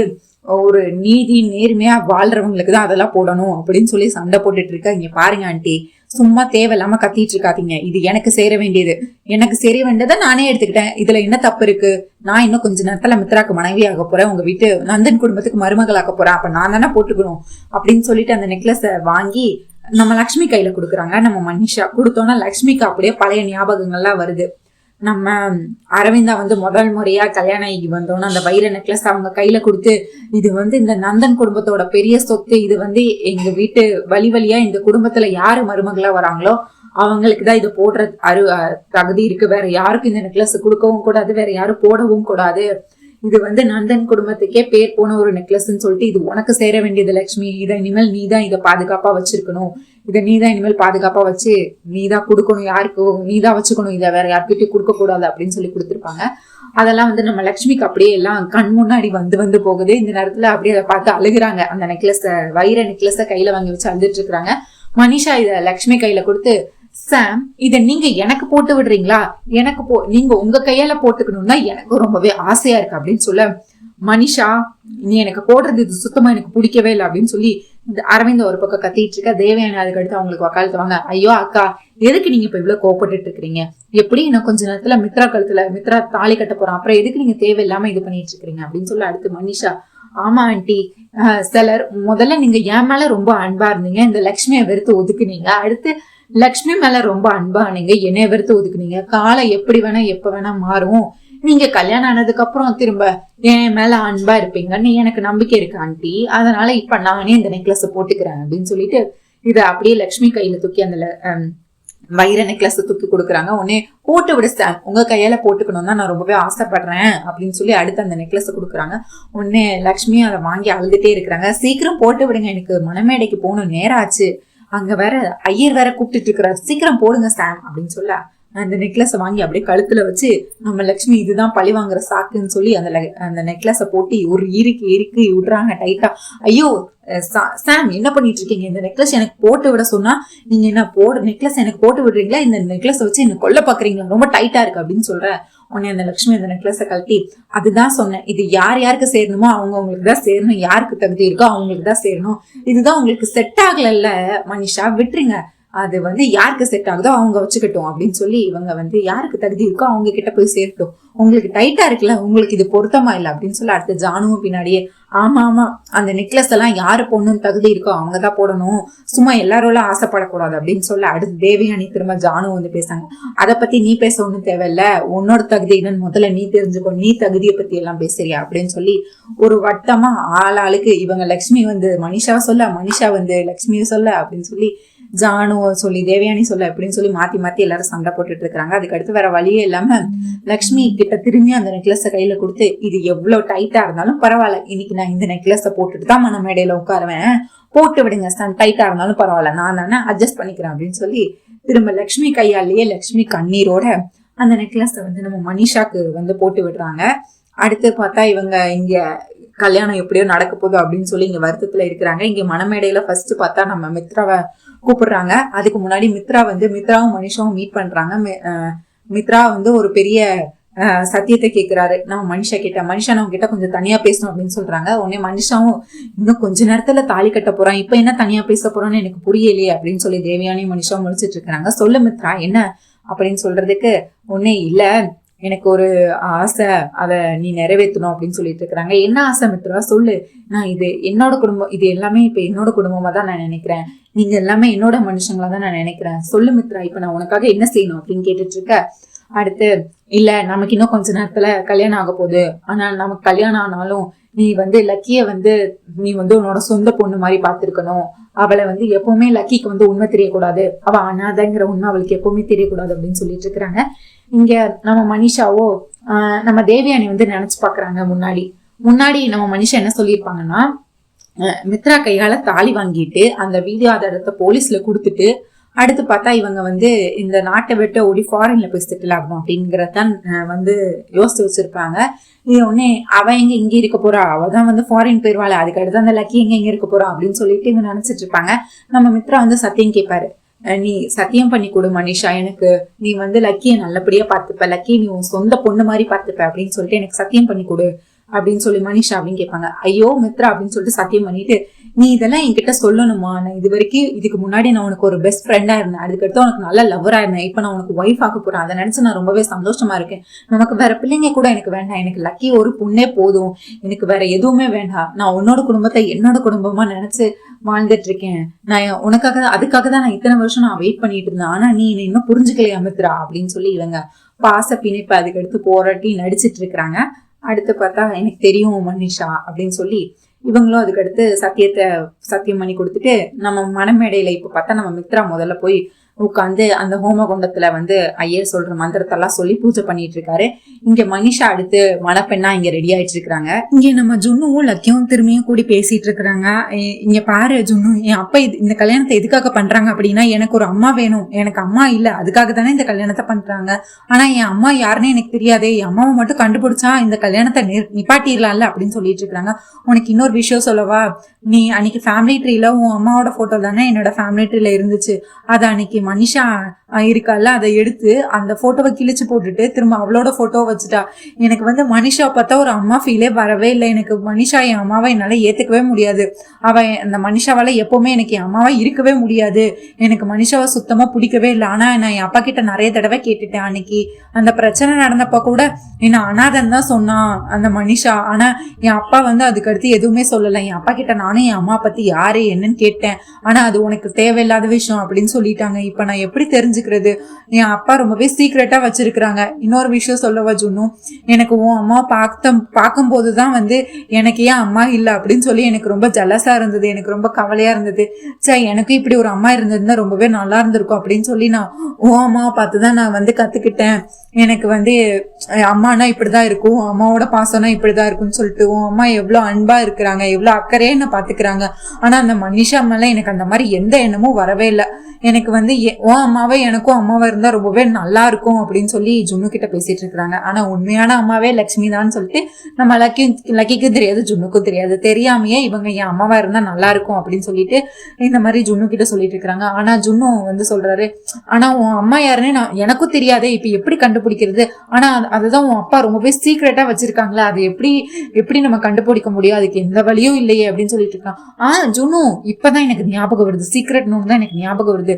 ஒரு நீதி நேர்மையா வாழ்றவங்களுக்கு தான் அதெல்லாம் போடணும் அப்படின்னு சொல்லி சண்டை போட்டுட்டு இருக்க. இங்க பாருங்க ஆண்டி, சும்மா தேவையில்லாம கத்திட்டு இருக்காதீங்க, இது எனக்கு சேர வேண்டியது, எனக்கு சேர வேண்டியதை நானே எடுத்துக்கிட்டேன், இதுல என்ன தப்பு இருக்கு, நான் இன்னும் கொஞ்ச நேரத்துல மித்ராக்கு மனைவி ஆக போறேன், உங்க வீட்டு நந்தன் குடும்பத்துக்கு மருமகள் ஆக போறேன், அப்ப நான் தானே போட்டுக்கணும் அப்படின்னு சொல்லிட்டு அந்த நெக்லஸ வாங்கி நம்ம லக்ஷ்மி கையில கொடுக்குறாங்க. நம்ம மனிஷா கொடுத்தோம்னா லக்ஷ்மிக்கு அப்படியே பழைய ஞாபகங்கள்லாம் வருது. நம்ம அரவிந்தா வந்து முதல் முறையா கல்யாணம் ஆகி வந்தோம்னா அந்த வைர நெக்லஸ் அவங்க கையில கொடுத்து, இது வந்து இந்த நந்தன் குடும்பத்தோட பெரிய சொத்து, இது வந்து எங்க வீட்டு வழி வழியா இந்த குடும்பத்துல யாரு மருமகளா வராங்களோ அவங்களுக்கு தான் இது போடுற தகுதி இருக்கு, வேற யாருக்கும் இந்த நெக்லஸ் கொடுக்கவும் கூடாது, வேற யாரும் போடவும் கூடாது, இது வந்து நந்தன் குடும்பத்துக்கே பேர் போன ஒரு நெக்லஸ்ன்னு சொல்லிட்டு இது உனக்கு சேர வேண்டியது லட்சுமி, இதை இனிமேல் நீதான் இதை பாதுகாப்பா வச்சிருக்கணும், இதை நீதான் இனிமேல் பாதுகாப்பா வச்சு நீதான் கொடுக்கணும், யாருக்கும் நீதான் வச்சுக்கணும், இதை வேற யாருக்கிட்டையும் கொடுக்க கூடாது அப்படின்னு சொல்லி கொடுத்துருப்பாங்க. அதெல்லாம் வந்து நம்ம லட்சுமிக்கு அப்படியே எல்லாம் கண் முன்னாடி வந்து போகுது. இந்த நேரத்துல அப்படியே அதை பார்த்து அழுகுறாங்க. அந்த நெக்லஸ வைர நெக்லஸ கையில வாங்கி வச்சு அழுதுட்டு இருக்கிறாங்க. மனிஷா இத லட்சுமி கையில கொடுத்து, சாம் இத நீங்க எனக்கு போட்டு விடுறீங்களா, எனக்கு நீங்க உங்க கையால போட்டுக்கணும் தான் எனக்கு ரொம்பவே ஆசையா இருக்கு அப்படின்னு சொல்ல, மனிஷா நீ எனக்கு போடுறது இது சுத்தமா எனக்கு பிடிக்கவே இல்லை அப்படின்னு சொல்லி இந்த அரவிந்த் ஒரு பக்கம் கத்திட்டு இருக்க. தேவயானி அதுக்கு அடுத்து அவங்களுக்கு வக்காலத்து வாங்க, ஐயோ அக்கா எதுக்கு நீங்க இப்ப இவ்வளவு கோவப்பட்டு இருக்கிறீங்க, எப்படி இன்னும் கொஞ்ச நேரத்துல மித்ரா தாலி கட்ட போறான், அப்புறம் எதுக்கு நீங்க தேவையில்லாம இது பண்ணிட்டு இருக்கிறீங்க அப்படின்னு சொல்லி அடுத்து மனிஷா, ஆமா ஆண்டி சிலர் முதல்ல நீங்க என் மேல ரொம்ப அன்பா இருந்தீங்க, இந்த லட்சுமியை வெறுத்து ஒதுக்குனீங்க, அடுத்து லக்ஷ்மி மேல ரொம்ப அன்பா நீங்க என்னைய வெறுத்து ஒதுக்குனீங்க, காலம் எப்படி வேணா எப்ப வேணா மாறும், நீங்க கல்யாணம் ஆனதுக்கு அப்புறம் திரும்ப என் மேல அன்பா இருப்பீங்கன்னு எனக்கு நம்பிக்கை இருக்கு ஆண்டி, அதனால இப்ப நானே இந்த நெக்லஸ் போட்டுக்கிறேன் அப்படின்னு சொல்லிட்டு இத அப்படியே லக்ஷ்மி கையில தூக்கி அந்த வைர நெக்லஸ் தூக்கி கொடுக்குறாங்க. உடனே போட்டு விட சார், உங்க கையால போட்டுக்கணும் தான் நான் ரொம்பவே ஆசைப்படுறேன் அப்படின்னு சொல்லி அடுத்து அந்த நெக்லஸ் கொடுக்குறாங்க. உடனே லக்ஷ்மி அதை வாங்கி அழுதுட்டே இருக்கிறாங்க. சீக்கிரம் போட்டு விடுங்க, எனக்கு மணமேடைக்கு போகணும், நேரம் ஆச்சு, அங்க வேற ஐயர் வேற கூப்பிட்டு இருக்கிறார், சீக்கிரம் போடுங்க சாம் அப்படின்னு சொல்ல அந்த நெக்லஸை வாங்கி அப்படியே கழுத்துல வச்சு நம்ம லட்சுமி இதுதான் பழி வாங்குற சாக்குன்னு சொல்லி அந்த நெக்லஸை போட்டு ஒரு இறுக்கி விடுறாங்க டைட்டா. ஐயோ சாம் என்ன பண்ணிட்டு இருக்கீங்க, இந்த நெக்லஸ் எனக்கு போட்டு விட சொன்னா நீங்க என்ன நெக்லஸ் எனக்கு போட்டு விடுறீங்களா, இந்த நெக்லஸ் வச்சு என்ன கொல்ல பாக்குறீங்களா, ரொம்ப டைட்டா இருக்கு அப்படின்னு சொல்ற. உடனே அந்த லட்சுமி அந்த நெக்லஸை கழட்டி, அதுதான் சொன்னேன், இது யாருக்கு சேரணுமோ அவங்களுக்கு தான் சேரணும், யாருக்கு தகுதி இருக்கோ அவங்களுக்கு தான் சேரணும், இதுதான் உங்களுக்கு செட் ஆகல மனிஷா விட்டுருங்க, அது வந்து யாருக்கு செட் ஆகுதோ அவங்க வச்சுக்கட்டும் அப்படின்னு சொல்லி இவங்க வந்து யாருக்கு தகுதி இருக்கோ அவங்க கிட்ட போய் சேர்த்தோம், உங்களுக்கு டைட்டா இருக்குல்ல, உங்களுக்கு இது பொருத்தமா இல்லை அப்படின்னு சொல்லி அடுத்த ஜானுவும் பின்னாடியே, ஆமா அந்த நெக்லஸ் எல்லாம் யாரு பொண்ணுன்னு தகுதி இருக்கோ அவங்கதான் போடணும், சும்மா எல்லாரோட ஆசைப்படக்கூடாது அப்படின்னு சொல்ல அடுத்து தேவயானி திரும்ப ஜானு வந்து பேசாங்க. அதை பத்தி நீ பேச ஒண்ணும் தேவையில்ல, உன்னோட தகுதி என்னன்னு முதல்ல நீ தெரிஞ்சுக்கோ, நீ தகுதியை பத்தி எல்லாம் பேசுறியா அப்படின்னு சொல்லி ஒரு வட்டமா ஆளாளுக்கு இவங்க லட்சுமி வந்து மனிஷா சொல்ல, மனிஷா வந்து லட்சுமியை சொல்ல அப்படின்னு சொல்லி ஜானு சொல்லி தேவயானி சொல்ல அப்படின்னு சொல்லி மாத்தி எல்லாரும் சண்டை போட்டுட்டு இருக்காங்க. அதுக்கு அடுத்து வேற வழியே இல்லாம லக்ஷ்மி கிட்ட திரும்பி அந்த நெக்லஸ கையில கொடுத்து, இது எவ்வளவு டைட்டா இருந்தாலும் பரவாயில்ல, இன்னைக்கு நான் இந்த நெக்லஸ போட்டுட்டு தான் மன மேடையில உட்காருவேன், போட்டு விடுங்க சார், டைட்டா இருந்தாலும் பரவாயில்ல, நான் தானே அட்ஜஸ்ட் பண்ணிக்கிறேன் அப்படின்னு சொல்லி திரும்ப லக்ஷ்மி கையாலேயே லக்ஷ்மி கண்ணீரோட அந்த நெக்லஸ வந்து நம்ம மனிஷாக்கு வந்து போட்டு விடுறாங்க. அடுத்து பார்த்தா இவங்க இங்க கல்யாணம் எப்படியோ நடக்க போதும் அப்படின்னு சொல்லி இங்க வருத்தத்துல இருக்கிறாங்க. இங்க மணமேடையில ஃபர்ஸ்ட் பார்த்தா நம்ம மித்ராவை கூப்பிடுறாங்க. அதுக்கு முன்னாடி மித்ராவும் மனிஷாவும் மீட் பண்றாங்க. மித்ரா வந்து ஒரு பெரிய சத்தியத்தை கேட்கிறாரு. நம்ம மனிஷா நம்ம கிட்ட கொஞ்சம் தனியா பேசணும் அப்படின்னு சொல்றாங்க. உடனே மனிஷாவும் இன்னும் கொஞ்ச நேரத்துல தாலி கட்ட போறான், இப்ப என்ன தனியா பேச போறோம்னு எனக்கு புரியலையே அப்படின்னு சொல்லி தேவயானி மனிஷாவும் முடிச்சிட்டு இருக்கிறாங்க. சொல்லு மித்ரா என்ன அப்படின்னு சொல்றதுக்கு, ஒன்னே இல்ல எனக்கு ஒரு ஆசை, அதை நீ நிறைவேற்றணும் அப்படின்னு சொல்லிட்டு இருக்கிறாங்க. என்ன ஆசை மித்ரா சொல்லு. நான் இது என்னோட குடும்பம், இது எல்லாமே இப்ப என்னோட குடும்பமா தான் நான் நினைக்கிறேன், நீங்க எல்லாமே என்னோட மனுஷங்களா தான் நான் நினைக்கிறேன், சொல்லு மித்ரா இப்ப நான் உனக்காக என்ன செய்யணும் அப்படின்னு கேட்டுட்டு இருக்க. அடுத்து இல்ல நமக்கு இன்னும் கொஞ்ச நேரத்துல கல்யாணம் ஆக போகுது, ஆனா நமக்கு கல்யாணம் ஆனாலும் நீ லக்கிய நீ உன்னோட சொந்த பொண்ணு மாதிரி பாத்துருக்கணும், அவளை எப்பவுமே லக்கிக்கு உண்மை தெரியக்கூடாது, அவ அனாதைங்கிற உண்மை அவளுக்கு எப்பவுமே தெரியக்கூடாது அப்படின்னு சொல்லிட்டு இருக்கிறாங்க. இங்க நம்ம மனிஷாவோ நம்ம தேவயானி நினைச்சு பாக்குறாங்க. முன்னாடி நம்ம மனிஷா என்ன சொல்லியிருப்பாங்கன்னா, மித்ரா கையால தாலி வாங்கிட்டு அந்த வீடியோ ஆதாரத்தை போலீஸ்ல கொடுத்துட்டு அடுத்து பார்த்தா இவங்க இந்த நாட்டை விட்டு ஓடி ஃபாரின்ல போய் செட்டில் ஆகணும் அப்படிங்கறதான் யோசிச்சு வச்சிருப்பாங்க. இது ஒன்னே அவ இங்க இருக்க போறா, அவதான் ஃபாரின் போயிருவாள், அதுக்கு அடுத்து அந்த லக்கி எங்க இருக்க போறா அப்படின்னு சொல்லிட்டு இவங்க நினைச்சிட்டு இருப்பாங்க. நம்ம மித்ரா சத்தியம் கேட்பாரு. நீ சத்தியம் பண்ணி கொடு மனிஷா, எனக்கு நீ லக்கிய நல்லபடியா பார்த்துப்ப, லக்கிய நீ உன் சொந்த பொண்ணு மாதிரி பார்த்துப்ப அப்படின்னு சொல்லிட்டு எனக்கு சத்தியம் பண்ணி கொடு அப்படின்னு சொல்லி மனிஷா அப்படின்னு கேட்பாங்க. ஐயோ மித்ரா அப்படின்னு சொல்லிட்டு சத்தியம் பண்ணிட்டு, நீ இதெல்லாம் என்கிட்ட சொல்லணுமா, நான் இதுக்கு முன்னாடி நான் உனக்கு ஒரு பெஸ்ட் ஃப்ரெண்டா இருந்தேன், அதுக்கடுத்து உனக்கு நல்ல லவரா இருந்தேன், இப்ப நான் உனக்கு ஒய்ஃப் ஆக போறேன், அதை நினைச்சு நான் ரொம்பவே சந்தோஷமா இருக்கேன், நமக்கு வேற பிள்ளைங்க கூட எனக்கு வேண்டாம், எனக்கு லக்கி ஒரு பொண்ணே போதும், எனக்கு வேற எதுவுமே வேண்டாம், நான் உன்னோட குடும்பத்தை என்னோட குடும்பமா நினைச்சு வாழ்ந்துட்டு இருக்கேன், நான் அதுக்காக தான் நான் இத்தனை வருஷம் நான் வெயிட் பண்ணிட்டு இருந்தேன், ஆனா நீ இன்னும் புரிஞ்சுக்கலையா மித்ரா அப்படின்னு சொல்லி இவங்க பாச பிணைப்பு அதுக்கடுத்து போராட்டி நடிச்சிட்டு இருக்கிறாங்க. அடுத்து பார்த்தா எனக்கு தெரியும் மனிஷா அப்படின்னு சொல்லி இவங்களும் அதுக்கடுத்து சத்தியம் பண்ணி கொடுத்துட்டு நம்ம மனமேடையில இப்ப பார்த்தா நம்ம மித்ரா முதல்ல போய் உட்காந்து அந்த ஹோமகுண்டத்துல ஐயர் சொல்ற மந்திரத்தெல்லாம் சொல்லி பூஜை பண்ணிட்டு இருக்காரு. இங்க மனிஷா அடுத்து மணப்பெண்ணா இங்க ரெடி ஆயிட்டு இருக்காங்க. இங்க நம்ம ஜுன்னுவும் லக்கியும் திரும்பியும் கூடி பேசிட்டு இருக்கிறாங்க. இங்க பாரு ஜுன்னு, என் அப்பா இந்த கல்யாணத்தை எதுக்காக பண்றாங்க அப்படின்னா, எனக்கு ஒரு அம்மா வேணும், எனக்கு அம்மா இல்ல, அதுக்காக தானே இந்த கல்யாணத்தை பண்றாங்க, ஆனா என் அம்மா யாருன்னு எனக்கு தெரியாதே, என் அம்மாவை மட்டும் கண்டுபிடிச்சா இந்த கல்யாணத்தை நிப்பாட்டிடலாம்ல அப்படின்னு சொல்லிட்டு இருக்காங்க. உனக்கு இன்னொரு விஷயம் சொல்லவா, நீ அன்னைக்கு ஃபேமிலி ட்ரீல உன் அம்மாவோட போட்டோ தானே என்னோட ஃபேமிலி ட்ரீல இருந்துச்சு, அது அன்னைக்கு மனிஷா இருக்கால அதை எடுத்து அந்த போட்டோவை கிழிச்சு போட்டுட்டு திரும்ப அவளோட போட்டோவை வச்சுட்டா. எனக்கு மனிஷா பார்த்தா ஒரு அம்மா ஃபீலே வரவே இல்லை, எனக்கு மனிஷா என் அம்மாவை என்னால ஏத்துக்கவே முடியாது, அந்த மனிஷாவால எப்பவுமே எனக்கு என் அம்மாவா இருக்கவே முடியாது, எனக்கு மனிஷாவை சுத்தமா பிடிக்கவே இல்லை, ஆனா நான் என் அப்பா கிட்ட நிறைய தடவை கேட்டுட்டேன், அன்னைக்கு அந்த பிரச்சனை நடந்தப்ப கூட என்ன அனாதன் தான் சொன்னான் அந்த மனிஷா, ஆனா என் அப்பா அதுக்கடுத்து எதுவுமே சொல்லலை, என் அப்பா கிட்ட நானும் என் அம்மா பத்தி யாரு என்னன்னு கேட்டேன், ஆனா அது உனக்கு தேவையில்லாத விஷயம் அப்படின்னு சொல்லிட்டாங்க, இப்ப நான் எப்படி தெரிஞ்சுக்கிறது, என் அப்பா ரொம்பவே சீக்ரெட்டா வச்சிருக்கிறாங்க. இன்னொரு விஷயம் சொல்லவா ஜுன்னு, எனக்கு உன் அம்மா பார்க்கும் போதுதான் எனக்கு ஏன் அம்மா இல்லை அப்படின்னு சொல்லி எனக்கு ரொம்ப ஜலசா இருந்தது, எனக்கு ரொம்ப கவலையா இருந்தது, எனக்கு இப்படி ஒரு அம்மா இருந்ததுன்னா ரொம்பவே நல்லா இருந்திருக்கும் அப்படின்னு சொல்லி நான் உன் அம்மாவை பார்த்துதான் நான் கத்துக்கிட்டேன், எனக்கு அம்மானா இப்படிதான் இருக்கும், அம்மாவோட பாசம்னா இப்படிதான் இருக்கும்னு சொல்லிட்டு உன் அம்மா எவ்வளவு அன்பா இருக்கிறாங்க, எவ்வளவு அக்கறையா என்ன பாத்துக்கிறாங்க, ஆனா அந்த மனிஷா மேல எனக்கு அந்த மாதிரி எந்த எண்ணமும் வரவே இல்லை, எனக்கு உன் அம்மாவே எனக்கும் அம்மாவா இருந்தா ரொம்பவே நல்லா இருக்கும் அப்படின்னு சொல்லி ஜுன்னு கிட்ட பேசிட்டு இருக்கிறாங்க. ஆனா உண்மையான அம்மாவே லட்சுமி தான் சொல்லிட்டு நம்ம லக்கிக்கும் தெரியாது ஜுன்னுக்கும் தெரியாது, தெரியாமையே இவங்க என் அம்மாவா இருந்தா நல்லா இருக்கும் அப்படின்னு சொல்லிட்டு இந்த மாதிரி ஜுன்னு கிட்ட சொல்லிட்டு இருக்காங்க. ஆனா ஜுன்னு சொல்றாரு, ஆனா உன் அம்மா யாருன்னு எனக்கும் தெரியாதே, இப்ப எப்படி கண்டுபிடிக்கிறது, ஆனா அதுதான் உன் அப்பா ரொம்பவே சீக்ரெட்டா வச்சிருக்காங்களா, அது எப்படி நம்ம கண்டுபிடிக்க முடியும், அதுக்கு எந்த வழியும் இல்லையே அப்படின்னு சொல்லிட்டு இருக்கான். ஜுன்னு இப்பதான் எனக்கு ஞாபகம் வருது, சீக்ரெட் ரூம் தான் எனக்கு ஞாபகம் வருது,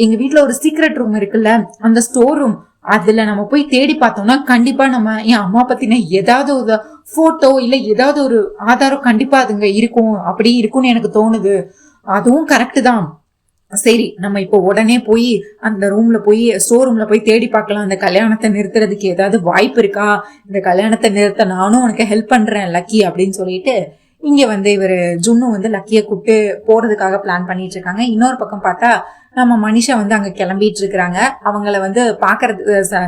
எங்க வீட்டுல ஒரு சீக்ரெட் ரூம் இருக்குல்ல, அந்த ஸ்டோர் ரூம், அதுல நம்ம போய் தேடி பார்த்தோம்னா கண்டிப்பா நம்ம என் அம்மா பத்தின ஏதாவது ஒரு போட்டோ இல்ல ஏதாவது ஒரு ஆதாரம் கண்டிப்பா அதுங்க இருக்கும், அப்படி இருக்கும்னு எனக்கு தோணுது, அதுவும் கரெக்ட் தான், சரி நம்ம இப்போ உடனே போய் அந்த ரூம்ல போய் ஸ்டோர் ரூம்ல போய் தேடி பார்க்கலாம், அந்த கல்யாணத்தை நிறுத்துறதுக்கு ஏதாவது வாய்ப்பு இருக்கா, இந்த கல்யாணத்தை நிறுத்த நானும் உனக்கு ஹெல்ப் பண்றேன் லக்கி அப்படின்னு சொல்லிட்டு இங்க இவரு ஜுன்னு லக்கிய கூப்பிட்டு போறதுக்காக பிளான் பண்ணிட்டு இருக்காங்க. இன்னொரு பக்கம் பார்த்தா நம்ம மனிஷா அங்க கிளம்பிட்டு இருக்கிறாங்க. அவங்கள பாக்குறது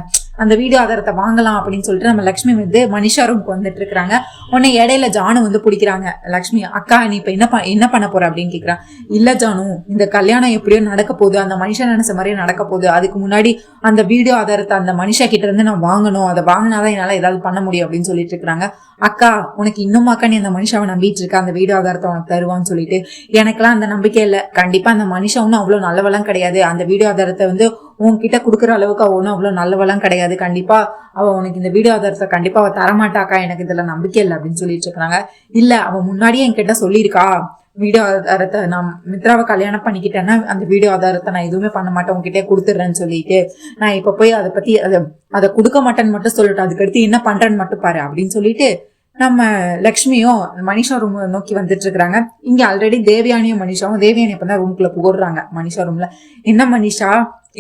அந்த வீடியோ ஆதாரத்தை வாங்கலாம் அப்படின்னு சொல்லிட்டு நம்ம லக்ஷ்மி மனிஷா ரூமுக்கு வந்துட்டு இருக்கிறாங்க. உடனே இடையில ஜானு பிடிக்கிறாங்க. லக்ஷ்மி, அக்கா நீ இப்ப என்ன பண்ண போற அப்படின்னு கேக்குறான். இல்ல ஜானு, இந்த கல்யாணம் எப்படியோ நடக்க போகுது, அந்த மனுஷன் நினைச்ச மாதிரியே நடக்க போகுது, அதுக்கு முன்னாடி அந்த வீடியோ ஆதாரத்தை அந்த மனுஷா கிட்ட இருந்து நான் வாங்கணும், அதை வாங்கினாதான் என்னால ஏதாவது பண்ண முடியும் அப்படின்னு சொல்லிட்டு இருக்கிறாங்க. அக்கா உனக்கு இன்னும் அக்கா நீ அந்த மனுஷாவை நம்பிட்டு இருக்க, அந்த வீடியோ ஆதாரத்தை உனக்கு தருவான்னு சொல்லிட்டு, எனக்கெல்லாம் அந்த நம்பிக்கை இல்லை, கண்டிப்பா அந்த மனுஷா ஒன்னும் அவ்வளவு நல்லவெல்லாம் கிடையாது, அந்த வீடியோ ஆதாரத்தை உன்கிட்ட குடுக்குற அளவுக்கு அவ ஒன்னும் அவ்வளவு நல்லவெல்லாம் கிடையாது, கண்டிப்பா அவ உனக்கு இந்த வீடியோ ஆதாரத்தை கண்டிப்பா அவ தரமாட்டாக்கா, எனக்கு இதுல நம்பிக்கை இல்லை அப்படின்னு சொல்லிட்டு இருக்காங்க. இல்ல அவ முன்னாடியே என்கிட்ட சொல்லியிருக்கா, வீடியோ ஆதாரத்தை நான் மித்ராவை கல்யாணம் பண்ணிக்கிட்டேன்னா அந்த வீடியோ ஆதாரத்தை நான் எதுவுமே பண்ண மாட்டேன், உங்ககிட்டே கொடுத்துட்றேன்னு சொல்லிட்டு நான் இப்ப போய் அதை பத்தி அதை கொடுக்க மாட்டேன்னு மட்டும் சொல்லிட்டு அதுக்கடுத்து என்ன பண்றேன்னு மட்டும் பாரு அப்படின்னு சொல்லிட்டு நம்ம லக்ஷ்மியும் மனிஷா ரூம் நோக்கி வந்துட்டு இருக்கிறாங்க. இங்க ஆல்ரெடி தேவயானியும் மனிஷாவும் தேவயானி இப்பதான் ரூம்குள்ள புகுறாங்க மனிஷா ரூம்ல. என்ன மனிஷா,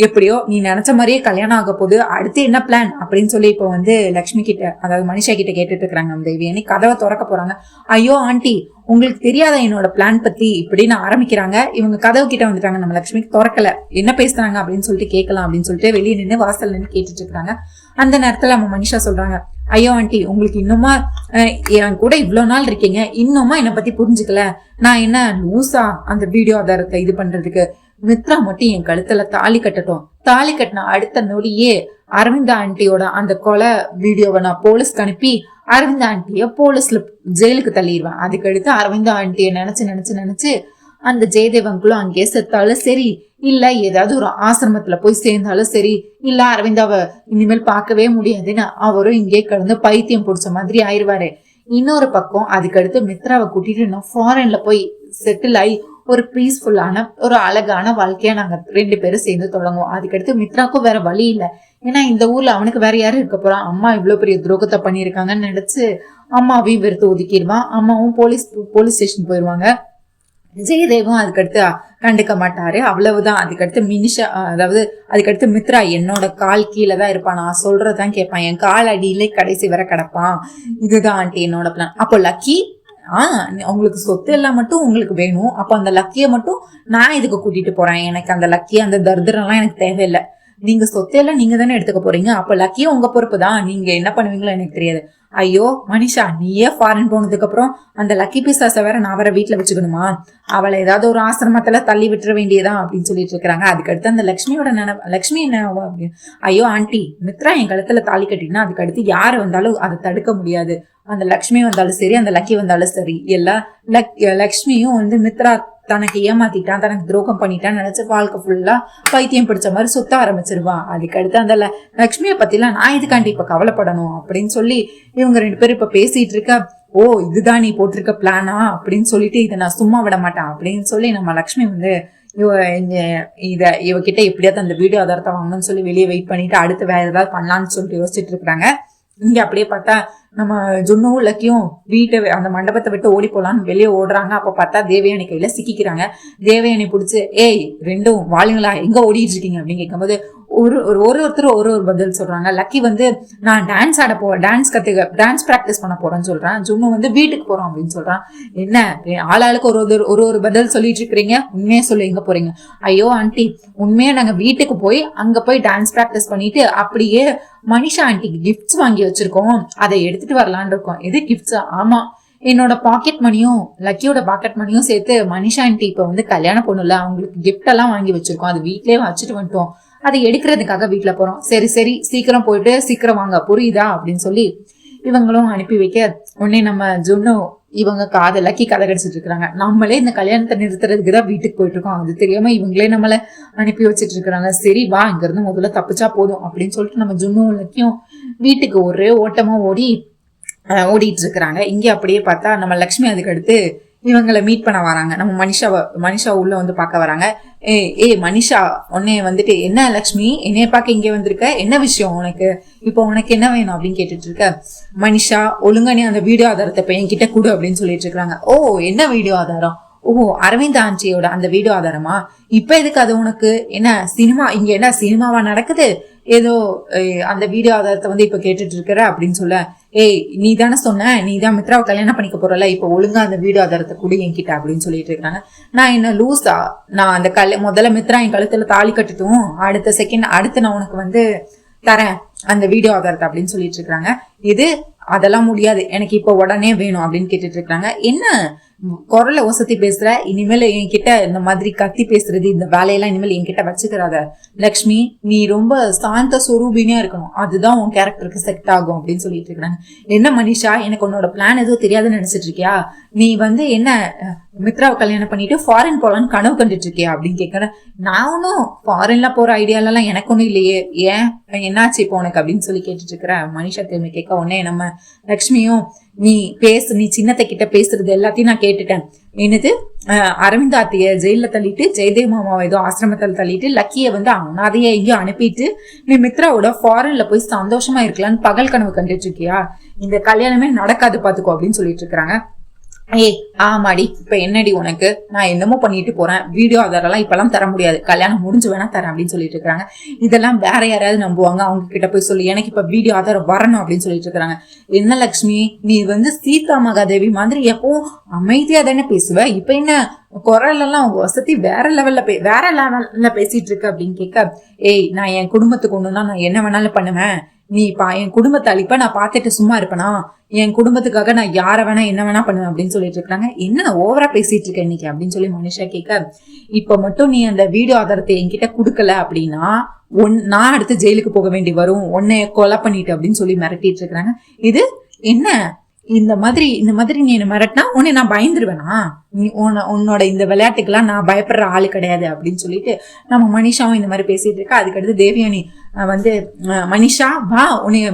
எப்படியோ நீ நினைச்ச மாதிரியே கல்யாணம் ஆக போகுது, அடுத்து என்ன பிளான் அப்படின்னு சொல்லி இப்போ வந்து லக்ஷ்மி கிட்ட அதாவது மனிஷா கிட்ட கேட்டுட்டு இருக்கிறாங்க. நம்ம தேவயானி கதவை திறக்க போறாங்க. ஐயோ ஆண்டி, உங்களுக்கு தெரியாத என்னோட பிளான் பத்தி இப்படின்னு ஆரம்பிக்கிறாங்க. இவங்க கதவு கிட்ட வந்துட்டாங்க. நம்ம லக்ஷ்மிக்கு திறக்கல. என்ன பேசுறாங்க அப்படின்னு சொல்லிட்டு கேட்கலாம் அப்படின்னு சொல்லிட்டு வெளியே நின்று வாசல் நின்று கேட்டுட்டு இருக்காங்க. அந்த நேரத்துல நம்ம மனிஷா சொல்றாங்க, ஐயோ ஆண்டி, உங்களுக்கு இன்னுமா என் கூட இவ்வளவு நாள் இருக்கீங்க, இன்னுமா என்னை பத்தி புரிஞ்சுக்கல? நான் என்ன லூசா அந்த வீடியோ ஆதாரத்தை இது பண்றதுக்கு? மித்ரா மட்டும் என் கழுத்துல தாலி கட்டட்டும். தாலி கட்டின அடுத்த நொடியே அரவிந்தா ஆண்டியோட அந்த கொலை வீடியோவை நான் போலீஸ்க்கு அனுப்பி அரவிந்தா ஆண்டிய போலீஸ்ல ஜெயிலுக்கு தள்ளிடுவேன். அதுக்கடுத்து அரவிந்தா ஆண்டிய நினைச்சு அந்த ஜெயதேவங்களும் அங்கேயே செத்தாலும் சரி, இல்ல ஏதாவது ஒரு ஆசிரமத்துல போய் சேர்ந்தாலும் சரி, இல்ல அரவிந்தாவை இனிமேல் பார்க்கவே முடியாதுன்னு அவரும் இங்கே கிடந்து பைத்தியம் பிடிச்ச மாதிரி ஆயிடுவாரு. இன்னொரு பக்கம் அதுக்கடுத்து மித்ராவை கூட்டிட்டு நான் ஃபாரின்ல போய் செட்டில் ஆகி ஒரு பீஸ்ஃபுல்லான ஒரு அழகான வாழ்க்கையா நாங்க 2 பேரும் சேர்ந்து தொடங்குவோம். அதுக்கடுத்து மித்ராக்கும் வேற வழி இல்லை. ஏன்னா இந்த ஊர்ல அவனுக்கு வேற யாரும் இருக்க போறான்? அம்மா இவ்வளவு பெரிய துரோகத்தை பண்ணியிருக்காங்கன்னு நினைச்சு அம்மாவையும் வெறுத்து ஒதுக்கிடுவான். அம்மாவும் போலீஸ் ஸ்டேஷன் போயிடுவாங்க. ஜெயதேவும் அதுக்கடுத்து கண்டுக்க மாட்டாரு. அவ்வளவுதான். அதுக்கடுத்து மித்ரா என்னோட கால் கீழே தான் இருப்பான், நான் சொல்றதான் கேட்பான், என் கால் அடியிலே கடைசி வரை கிடப்பான். இதுதான் ஆண்டி என்னோட பிளான். அப்போ லக்கி, உங்களுக்கு சொத்து எல்லாம் மட்டும் உங்களுக்கு வேணும், அப்ப அந்த லக்கிய மட்டும் நான் இதுக்கு கூட்டிட்டு போறேன். எனக்கு அந்த லக்கிய அந்த தர்தரம் எல்லாம் எனக்கு தேவையில்லை. நீங்க சொத்தையெல்லாம் நீங்க தானே எடுத்துக்க போறீங்க, அப்ப லக்கியும் உங்க பொறுப்பு தான். நீங்க என்ன பண்ணுவீங்களோ எனக்கு தெரியாது. ஐயோ மனிஷா, நீயே ஃபாரின் போனதுக்கு அப்புறம் அந்த லக்கி பிசாச வேற நான் வேற வீட்டுல வச்சுக்கணுமா? அவளை ஏதாவது ஒரு ஆசிரமத்துல தள்ளி விட்டுற வேண்டியதான் அப்படின்னு சொல்லிட்டு இருக்கிறாங்க. அதுக்கடுத்து அந்த லக்ஷ்மியோட லக்ஷ்மி என்ன அப்படின்னு, ஐயோ ஆண்டி, மித்ரா என் கழுத்துல தாலி கட்டினா அதுக்கடுத்து யாரு வந்தாலும் அதை தடுக்க முடியாது. அந்த லக்ஷ்மி வந்தாலும் சரி, அந்த லக்கி வந்தாலும் சரி, எல்லா லக்ஷ்மியும் வந்து மித்ரா தனக்கு ஏமாத்திட்டான், தனக்கு துரோகம் பண்ணிட்டான்னு நினைச்சு வாழ்க்கை ஃபுல்லா பைத்தியம் பிடிச்ச மாதிரி சுத்த ஆரம்பிச்சிருவான். அதுக்கடுத்து அந்த லக்ஷ்மியை பத்திலாம் நான் இதுக்காண்டி இப்ப கவலைப்படணும் அப்படின்னு சொல்லி இவங்க 2 பேரும் இப்ப பேசிட்டு இருக்க. ஓ, இதுதான் நீ போட்டிருக்க பிளானா அப்படின்னு சொல்லிட்டு இதை நான் சும்மா விட மாட்டேன் அப்படின்னு சொல்லி நம்ம லக்ஷ்மி வந்து இவகிட்ட எப்படியாவது அந்த வீடியோ ஆதாரத்தை வாங்கணும்னு சொல்லி வெளியே வெயிட் பண்ணிட்டு அடுத்து வேற ஏதாவது பண்ணலான்னு சொல்லிட்டு யோசிச்சுட்டு இருக்கிறாங்க. இங்க அப்படியே பார்த்தா நம்ம ஜுன்னுவும் லக்கியும் அந்த மண்டபத்தை விட்டு ஓடி போலான்னு வெளியே ஓடுறாங்க. அப்ப பார்த்தா தேவயானி கையில சிக்கிக்கிறாங்க. தேவயானி பிடிச்சு, ஏய் ரெண்டும் வாளுங்களா, எங்க ஓடிட்டு இருக்கீங்க அப்படின்னு கேட்கும்போது ஒருத்தர் ஒரு பதில் சொல்றாங்க. லக்கி வந்து நான் டான்ஸ் ஆட போறேன், டான்ஸ் பிராக்டிஸ் பண்ண போறேன்னு சொல்றேன். ஜுன்னு வந்து வீட்டுக்கு போறோம் அப்படின்னு சொல்றான். என்ன ஆளாளுக்கு ஒரு பதில் சொல்லிட்டு இருக்கிறீங்க, உண்மையா சொல்லு, எங்க போறீங்க? ஐயோ ஆண்டி, உண்மையா நாங்க வீட்டுக்கு போய் அங்க போய் டான்ஸ் பிராக்டிஸ் பண்ணிட்டு அப்படியே மனிஷா ஆண்டிக்கு கிஃப்ட்ஸ் வாங்கி வச்சிருக்கோம், அதை எடுத்துட்டு வரலான்னு இருக்கோம். எது கிஃப்ட்ஸா? ஆமா, என்னோட பாக்கெட் மணியும் லக்கியோட பாக்கெட் மணியும் சேர்த்து மனிஷா ஆண்டி இப்ப வந்து கல்யாணம் பொண்ணுல அவங்களுக்கு கிஃப்ட் எல்லாம் வாங்கி வச்சிருக்கோம், அது வீட்லயே வச்சுட்டு வந்துட்டோம், அதை எடுக்கிறதுக்காக வீட்டுல போறோம். சரி சீக்கிரம் போயிட்டு சீக்கிரம் வாங்க, புரியுதா அப்படின்னு சொல்லி இவங்களும் அனுப்பி வைக்க உடனே நம்ம ஜுன்னு இவங்க லக்கி கதை கடிச்சிட்டு இருக்கிறாங்க. நம்மளே இந்த கல்யாணத்தை நிறுத்துறதுக்கு தான் வீட்டுக்கு போயிட்டு இருக்கோம், அது தெரியாம இவங்களே நம்மள அனுப்பி வச்சிட்டு இருக்கிறாங்க. சரி வா, இங்க இருந்து முதல்ல தப்பிச்சா போதும் அப்படின்னு சொல்லிட்டு நம்ம ஜுன்னும் லக்கியும் வீட்டுக்கு ஒரே ஓட்டமா ஓடிட்டு இருக்கிறாங்க. இங்க அப்படியே பார்த்தா நம்ம லக்ஷ்மி அதுக்கு அடுத்து இவங்களை மீட் பண்ண வராங்க. நம்ம மனிஷா உள்ள வந்து பார்க்க வராங்க. ஏய் மனிஷா, உன்னைய வந்துட்டு, என்ன லக்ஷ்மி என்னைய பார்க்க இங்கே வந்திருக்க, என்ன விஷயம் உனக்கு, இப்போ உனக்கு என்ன வேணும் அப்படின்னு கேட்டுட்டு இருக்க. மனிஷா, ஒழுங்கா நீ அந்த வீடியோ ஆதாரத்தை இப்ப என்கிட்ட கொடு அப்படின்னு சொல்லிட்டு இருக்காங்க. ஓ, என்ன வீடியோ ஆதாரம்? ஓ, அரவிந்த் ஆண்டியோட அந்த வீடியோ ஆதாரமா? இப்ப எதுக்கு அது உனக்கு? என்ன சினிமா, இங்க என்ன சினிமாவா நடக்குது? ஏதோ அந்த வீடியோ ஆதாரத்தை வந்து இப்ப கேட்டுட்டு இருக்கிற அப்படின்னு சொல்ல, ஏய் நீ தானே சொன்ன, நீ தான் மித்ராவை கல்யாணம் பண்ணிக்க போறல, இப்ப ஒழுங்கா அந்த வீடியோ ஆதாரத்தை கூட என்கிட்ட அப்படின்னு சொல்லிட்டு இருக்காங்க. நான் என்ன லூஸா? நான் அந்த முதல்ல மித்ரா என் கழுத்துல தாலி கட்டுட்டும் அடுத்து நான் உனக்கு வந்து தரேன் அந்த வீடியோ ஆதாரத்தை அப்படின்னு சொல்லிட்டு இருக்காங்க. அதெல்லாம் முடியாது, எனக்கு இப்ப உடனே வேணும் அப்படின்னு கேட்டுட்டு இருக்காங்க. என்ன குரலை ஒசத்தி பேசுற, இனிமேல் என்கிட்ட இந்த மாதிரி கத்தி பேசுறது, இந்த வேலையெல்லாம் இனிமேல் என்கிட்ட வச்சுக்கிறாத லக்ஷ்மி, நீ ரொம்ப சாந்த சொரூபினியா இருக்கணும், அதுதான் உன் கேரக்டருக்கு செட் ஆகும் அப்படின்னு சொல்லிட்டு இருக்காங்க. என்ன மனிஷா, எனக்கு உன்னோட பிளான் எதுவும் தெரியாதுன்னு நினைச்சிட்டு இருக்கியா? நீ வந்து என்ன மித்ராவை கல்யாணம் பண்ணிட்டு ஃபாரின் போலான்னு கனவு கண்டுட்டு இருக்கியா அப்படின்னு கேட்கறேன். நான் ஒன்னும் ஃபாரின்ல போற ஐடியாலாம் எனக்கு ஒன்னும் இல்லையே, ஏன் என்னாச்சு இப்போ உனக்கு அப்படின்னு சொல்லி கேட்டுட்டு இருக்கிறேன். மனிஷா திரும்பி கேட்க உடனே நம்ம லக்ஷ்மியும் நீ சின்னத்தை கிட்ட பேசுறது எல்லாத்தையும் நான் கேட்டுட்டேன். என்னது அரவிந்தாத்திய ஜெயில தள்ளிட்டு ஜெயதேவ் மாமாவை ஏதோ ஆசிரமத்தில் தள்ளிட்டு லக்கிய அனாதைய எங்கேயும் அனுப்பிட்டு நீ மித்ராவோட ஃபாரின்ல போய் சந்தோஷமா இருக்கலான்னு பகல் கனவு கண்டுட்டு இருக்கியா? இந்த கல்யாணமே நடக்காது பாத்துக்கோ அப்படின்னு சொல்லிட்டு இருக்காங்க. ஏய் ஆமாடி, இப்ப என்னடி உனக்கு? நான் என்னமோ பண்ணிட்டு போறேன், வீடியோ ஆதாரெல்லாம் இப்பெல்லாம் தர முடியாது, கல்யாணம் முடிஞ்சு வேணா தரேன் அப்படின்னு சொல்லிட்டு இருக்காங்க. இதெல்லாம் வேற யாராவது நம்புவாங்க? அவங்க கிட்ட போய் சொல்லி எனக்கு இப்ப வீடியோ ஆதாரம் வரணும் அப்படின்னு சொல்லிட்டு இருக்காங்க. என்ன லக்ஷ்மி, நீ சீதா மகாதேவி மாதிரி எப்பவும் அமைதியா தானே பேசுவ, இப்ப என்ன குரல் எல்லாம் அவங்க வசதி வேற லெவல்ல பேசிட்டு இருக்கு அப்படின்னு கேட்க, ஏய் நான் என் குடும்பத்துக்கு ஒண்ணுன்னா நான் என்ன வேணாலும் பண்ணுவேன், நீ என் குடும்பத்தை அழிப்ப நான் பாத்துட்டு சும்மா இருப்பேனா? என் குடும்பத்துக்காக நான் யார வேணா என்ன வேணா பண்ணுவேன் அப்படின்னு சொல்லிட்டு இருக்காங்க. என்ன ஓவரா பேசிட்டு இருக்க இன்னைக்கு அப்படின்னு சொல்லி மனிஷா கேட்க, இப்ப மட்டும் நீ அந்த வீடியோ ஆதாரத்தை என்கிட்ட குடுக்கல அப்படின்னா நான் அடுத்து ஜெயிலுக்கு போக வேண்டி வரும், உன்னை கொலை பண்ணிட்டு அப்படின்னு சொல்லி மிரட்டிட்டு இருக்காங்க. இது என்ன இந்த மாதிரி நீ என்ன மிரட்டினா உன்னை நான் பயந்துருவேனா? உன்னோட இந்த விளையாட்டுக்கெல்லாம் நான் பயப்படுற ஆளு கிடையாது அப்படின்னு சொல்லிட்டு நம்ம மனிஷாவும் இந்த மாதிரி பேசிட்டு இருக்கா. அதுக்கடுத்து தேவயானி மனிஷா வா, உன்னைய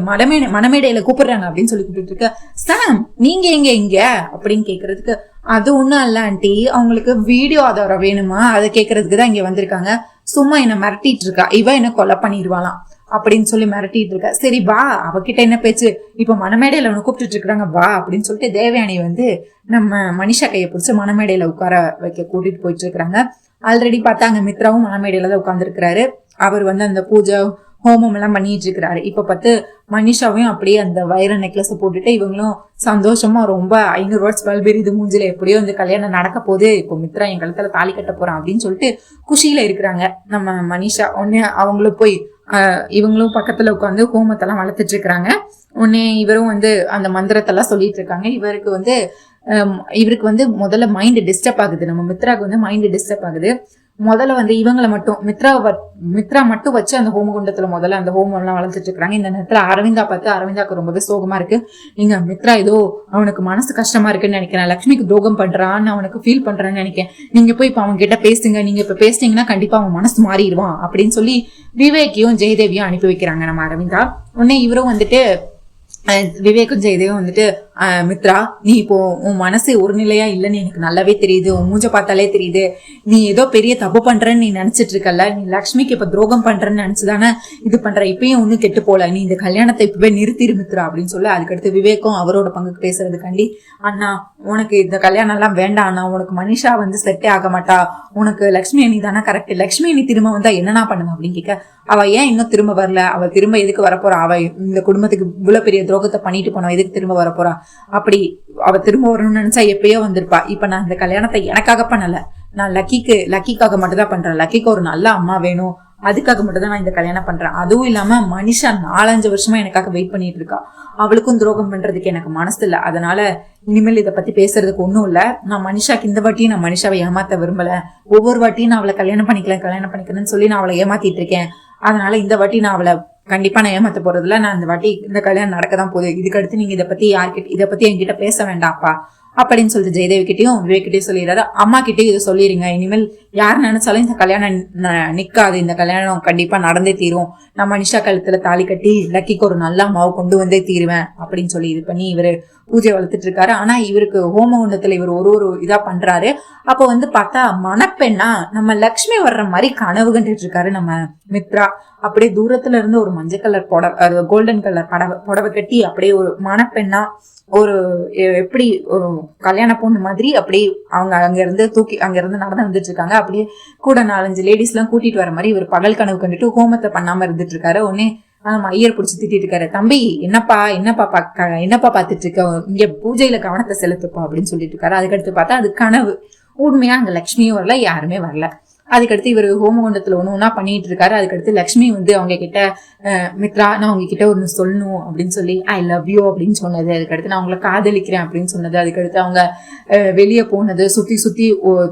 மணமேடையில கூப்பிடுறாங்க அப்படின்னு சொல்லி கூப்பிட்டு இருக்க. சாம் நீங்க இங்க அப்படின்னு கேக்குறதுக்கு, அது ஒண்ணும் அல்ல ஆண்டி, அவங்களுக்கு வீடியோ ஆதாரம் வேணுமா, அதை கேக்குறதுக்கு தான் இங்க வந்திருக்காங்க. சும்மா என்ன மிரட்டிட்டு இருக்கா, இவ என்ன கொலை பண்ணிடுவாளாம் அப்படின்னு சொல்லி மிரட்டிட்டு இருக்க. சரி வா, அவகிட்ட என்ன பேச்சு, இப்ப மணமேடையில அவனை கூப்பிட்டு இருக்காங்க வா அப்படின்னு சொல்லிட்டு தேவயானி நம்ம மனிஷா கையை பிடிச்சி மணமேடையில உட்கார வைக்க கூட்டிட்டு போயிட்டு இருக்கிறாங்க. ஆல்ரெடி பார்த்தா அங்க மித்ராவும் மணமேடையில தான் உட்கார்ந்து இருக்கிறாரு. அவர் அந்த பூஜை ஹோமம் எல்லாம் பண்ணிட்டு இருக்கிறாரு. இப்ப பார்த்து மனிஷாவையும் அப்படியே அந்த வைர நெக்லஸ் போட்டுட்டு இவங்களும் சந்தோஷமா ரொம்ப 500 வாட்ஸ் பல்பெரி இது மூஞ்சில எப்படியோ இந்த கல்யாணம் நடக்க போகுது, இப்போ மித்ரா என் கழுத்துல தாலி கட்ட போறான் அப்படின்னு சொல்லிட்டு குஷியில இருக்கிறாங்க நம்ம மனிஷா. உடனே அவங்களும் போய் இவங்களும் பக்கத்துல உட்காந்து ஹோமத்தெல்லாம் வளர்த்துட்டு இருக்கிறாங்க. உடனே இவரும் அந்த மந்திரத்தெல்லாம் சொல்லிட்டு இருக்காங்க. இவருக்கு முதல்ல மைண்ட் டிஸ்டர்ப் ஆகுது, நம்ம மித்ராக்கு மைண்ட் டிஸ்டர்ப் ஆகுது. முதல்ல இவங்களை மட்டும் மித்ரா மட்டும் வச்சு அந்த ஹோமகுண்டத்துல முதல்ல அந்த ஹோமம் எல்லாம் வளர்த்துட்டு இருக்காங்க. இந்த நேரத்துல அரவிந்தாக்கு ரொம்பவே சோகமா இருக்கு. நீங்க மித்ரா ஏதோ அவனுக்கு மனசு கஷ்டமா இருக்குன்னு நினைக்கிறேன், லக்ஷ்மிக்கு துரோகம் பண்றான்னு அவனுக்கு ஃபீல் பண்றான்னு நினைக்கிறேன், நீங்க போய் இப்ப அவன் கிட்ட பேசுங்க, நீங்க இப்ப பேசிட்டீங்கன்னா கண்டிப்பா அவன் மனசு மாறிடுவான் அப்படின்னு சொல்லி விவேக்கையும் ஜெயதேவியும் அனுப்பி வைக்கிறாங்க நம்ம அரவிந்தா. உடனே இவரும் விவேக்கும் ஜெயதேவும் மித்ரா நீ இப்போ உன் மனசு ஒரு நிலையா இல்லைன்னு எனக்கு நல்லாவே தெரியுது, உன் மூஞ்ச பார்த்தாலே தெரியுது, நீ ஏதோ பெரிய தப்பு பண்றன்னு நீ நினைச்சிட்டு இருக்கல, நீ லக்ஷ்மிக்கு இப்ப துரோகம் பண்றன்னு நினைச்சுதானே இது பண்ற, இப்பயும் ஒன்னும் கெட்டு போல, நீ இந்த கல்யாணத்தை இப்பவே நிறுத்திரு மித்ரா அப்படின்னு சொல்லி அதுக்கடுத்து விவேக்கும் அவரோட பங்குக்கு பேசுறதுக்காண்டி, அண்ணா உனக்கு இந்த கல்யாணம் எல்லாம் வேண்டாம் அண்ணா, உனக்கு மனிஷா செட்டே ஆக மாட்டா, உனக்கு லக்ஷ்மி அணி தானே கரெக்ட், லக்ஷ்மி அணி திரும்ப வந்தா என்னன்னா பண்ணுங்க அப்படின்னு கேட்க, அவ ஏன் இன்னும் திரும்ப வரல, அவ திரும்ப எதுக்கு வரப்போறா, அவ இந்த குடும்பத்துக்கு இவ்வளவு பெரிய துரோகத்தை பண்ணிட்டு போனவ எதுக்கு திரும்ப வரப்போறா, அப்படி அவ திரும்ப வரணும்னு நினைச்சா எப்பயோ வந்திருப்பா, இப்ப நான் இந்த கல்யாணத்தை எனக்காக பண்ணல, நான் லக்கிக்காக மட்டும் தான் பண்றேன், லக்கிக்கு ஒரு நல்ல அம்மா வேணும் அதுக்காக மட்டும் தான் நான் இந்த கல்யாணம் பண்றேன், அதுவும் இல்லாம மனிஷா 4-5 வருஷமா எனக்காக வெயிட் பண்ணிட்டு இருக்கா, அவளுக்கும் துரோகம் பண்றதுக்கு எனக்கு மனசு இல்ல, அதனால இனிமேல் இதை பத்தி பேசுறதுக்கு ஒண்ணும் இல்ல, நான் மனிஷாக்கு இந்த வாட்டியும் நான் மனிஷாவை ஏமாத்த விரும்பல, ஒவ்வொரு வாட்டியும் நான் அவளை கல்யாணம் பண்ணிக்கணும்னு சொல்லி நான் அவளை ஏமாத்திட்டு இருக்கேன், அதனால இந்த வாட்டி நான் அவளை கண்டிப்பா நான் ஏமாத்த போறதுல, நான் இந்த வாட்டி இந்த கல்யாணம் நடக்கதான் போகுது, இதுக்கு அடுத்து நீங்க இதை பத்தி என்கிட்ட பேச வேண்டாம்ப்பா அப்படின்னு சொல்லிட்டு ஜெயதேவி கிட்டையும் விவேக்கிட்டையும் சொல்லிடுறாரு. அம்மா கிட்டயும் இதை சொல்லிடுங்க, இனிமேல் யார் நினைச்சாலும் இந்த கல்யாணம் நிக்காது, இந்த கல்யாணம் கண்டிப்பா நடந்தே தீரும், நான் மனிஷா கழுத்துல தாலி கட்டி லக்கிக்கு ஒரு நல்ல அம்மாவை கொண்டு வந்தே தீருவேன் அப்படின்னு சொல்லி இது பண்ணி இவரு பூஜை வளர்த்துட்டு இருக்காரு. ஆனா இவருக்கு ஹோமகுண்டத்துல இவர் ஒரு இதா பண்றாரு. அப்ப பார்த்தா மணப்பெண்ணா நம்ம லக்ஷ்மி வர்ற மாதிரி கனவு கண்டுட்டு இருக்காரு நம்ம மித்ரா. அப்படியே தூரத்துல இருந்து ஒரு மஞ்சள் கலர் புடவை, கோல்டன் கலர் புடவை கட்டி அப்படியே ஒரு மணப்பெண்ணா ஒரு எப்படி ஒரு கல்யாண பொண்ணு மாதிரி அப்படியே அவங்க அங்க இருந்து நடந்து வந்துட்டு இருக்காங்க. அப்படியே கூட 4-5 லேடிஸ் எல்லாம் கூட்டிட்டு வர மாதிரி இவர் பகல் கனவு கண்டுட்டு ஹோமத்தை பண்ணாம இருந்துட்டு இருக்காரு. உடனே நம்ம ஐயர் பிடிச்சி திட்டிட்டு இருக்காரு, தம்பி என்னப்பா பாத்துட்டு இருக்க, இங்க பூஜையில கவனத்தை செலுத்துப்பா அப்படின்னு சொல்லிட்டு இருக்காரு. அதுக்கடுத்து பார்த்தா அது கனவு, உண்மையா அங்க லட்சுமியும் வரல, யாருமே வரல. அதுக்கடுத்து இவர் ஹோமகுண்டத்துல ஒண்ணா பண்ணிட்டு இருக்காரு. அதுக்கடுத்து லக்ஷ்மி அவங்க கிட்ட மித்ரா நான் உங்ககிட்ட ஒண்ணு சொல்லணும் அப்படின்னு சொல்லி ஐ லவ் யூ அப்படின்னு சொன்னது, அதுக்கடுத்து நான் உங்களை காதலிக்கிறேன் அப்படின்னு சொன்னது, அதுக்கடுத்து அவங்க வெளியே போனது, சுத்தி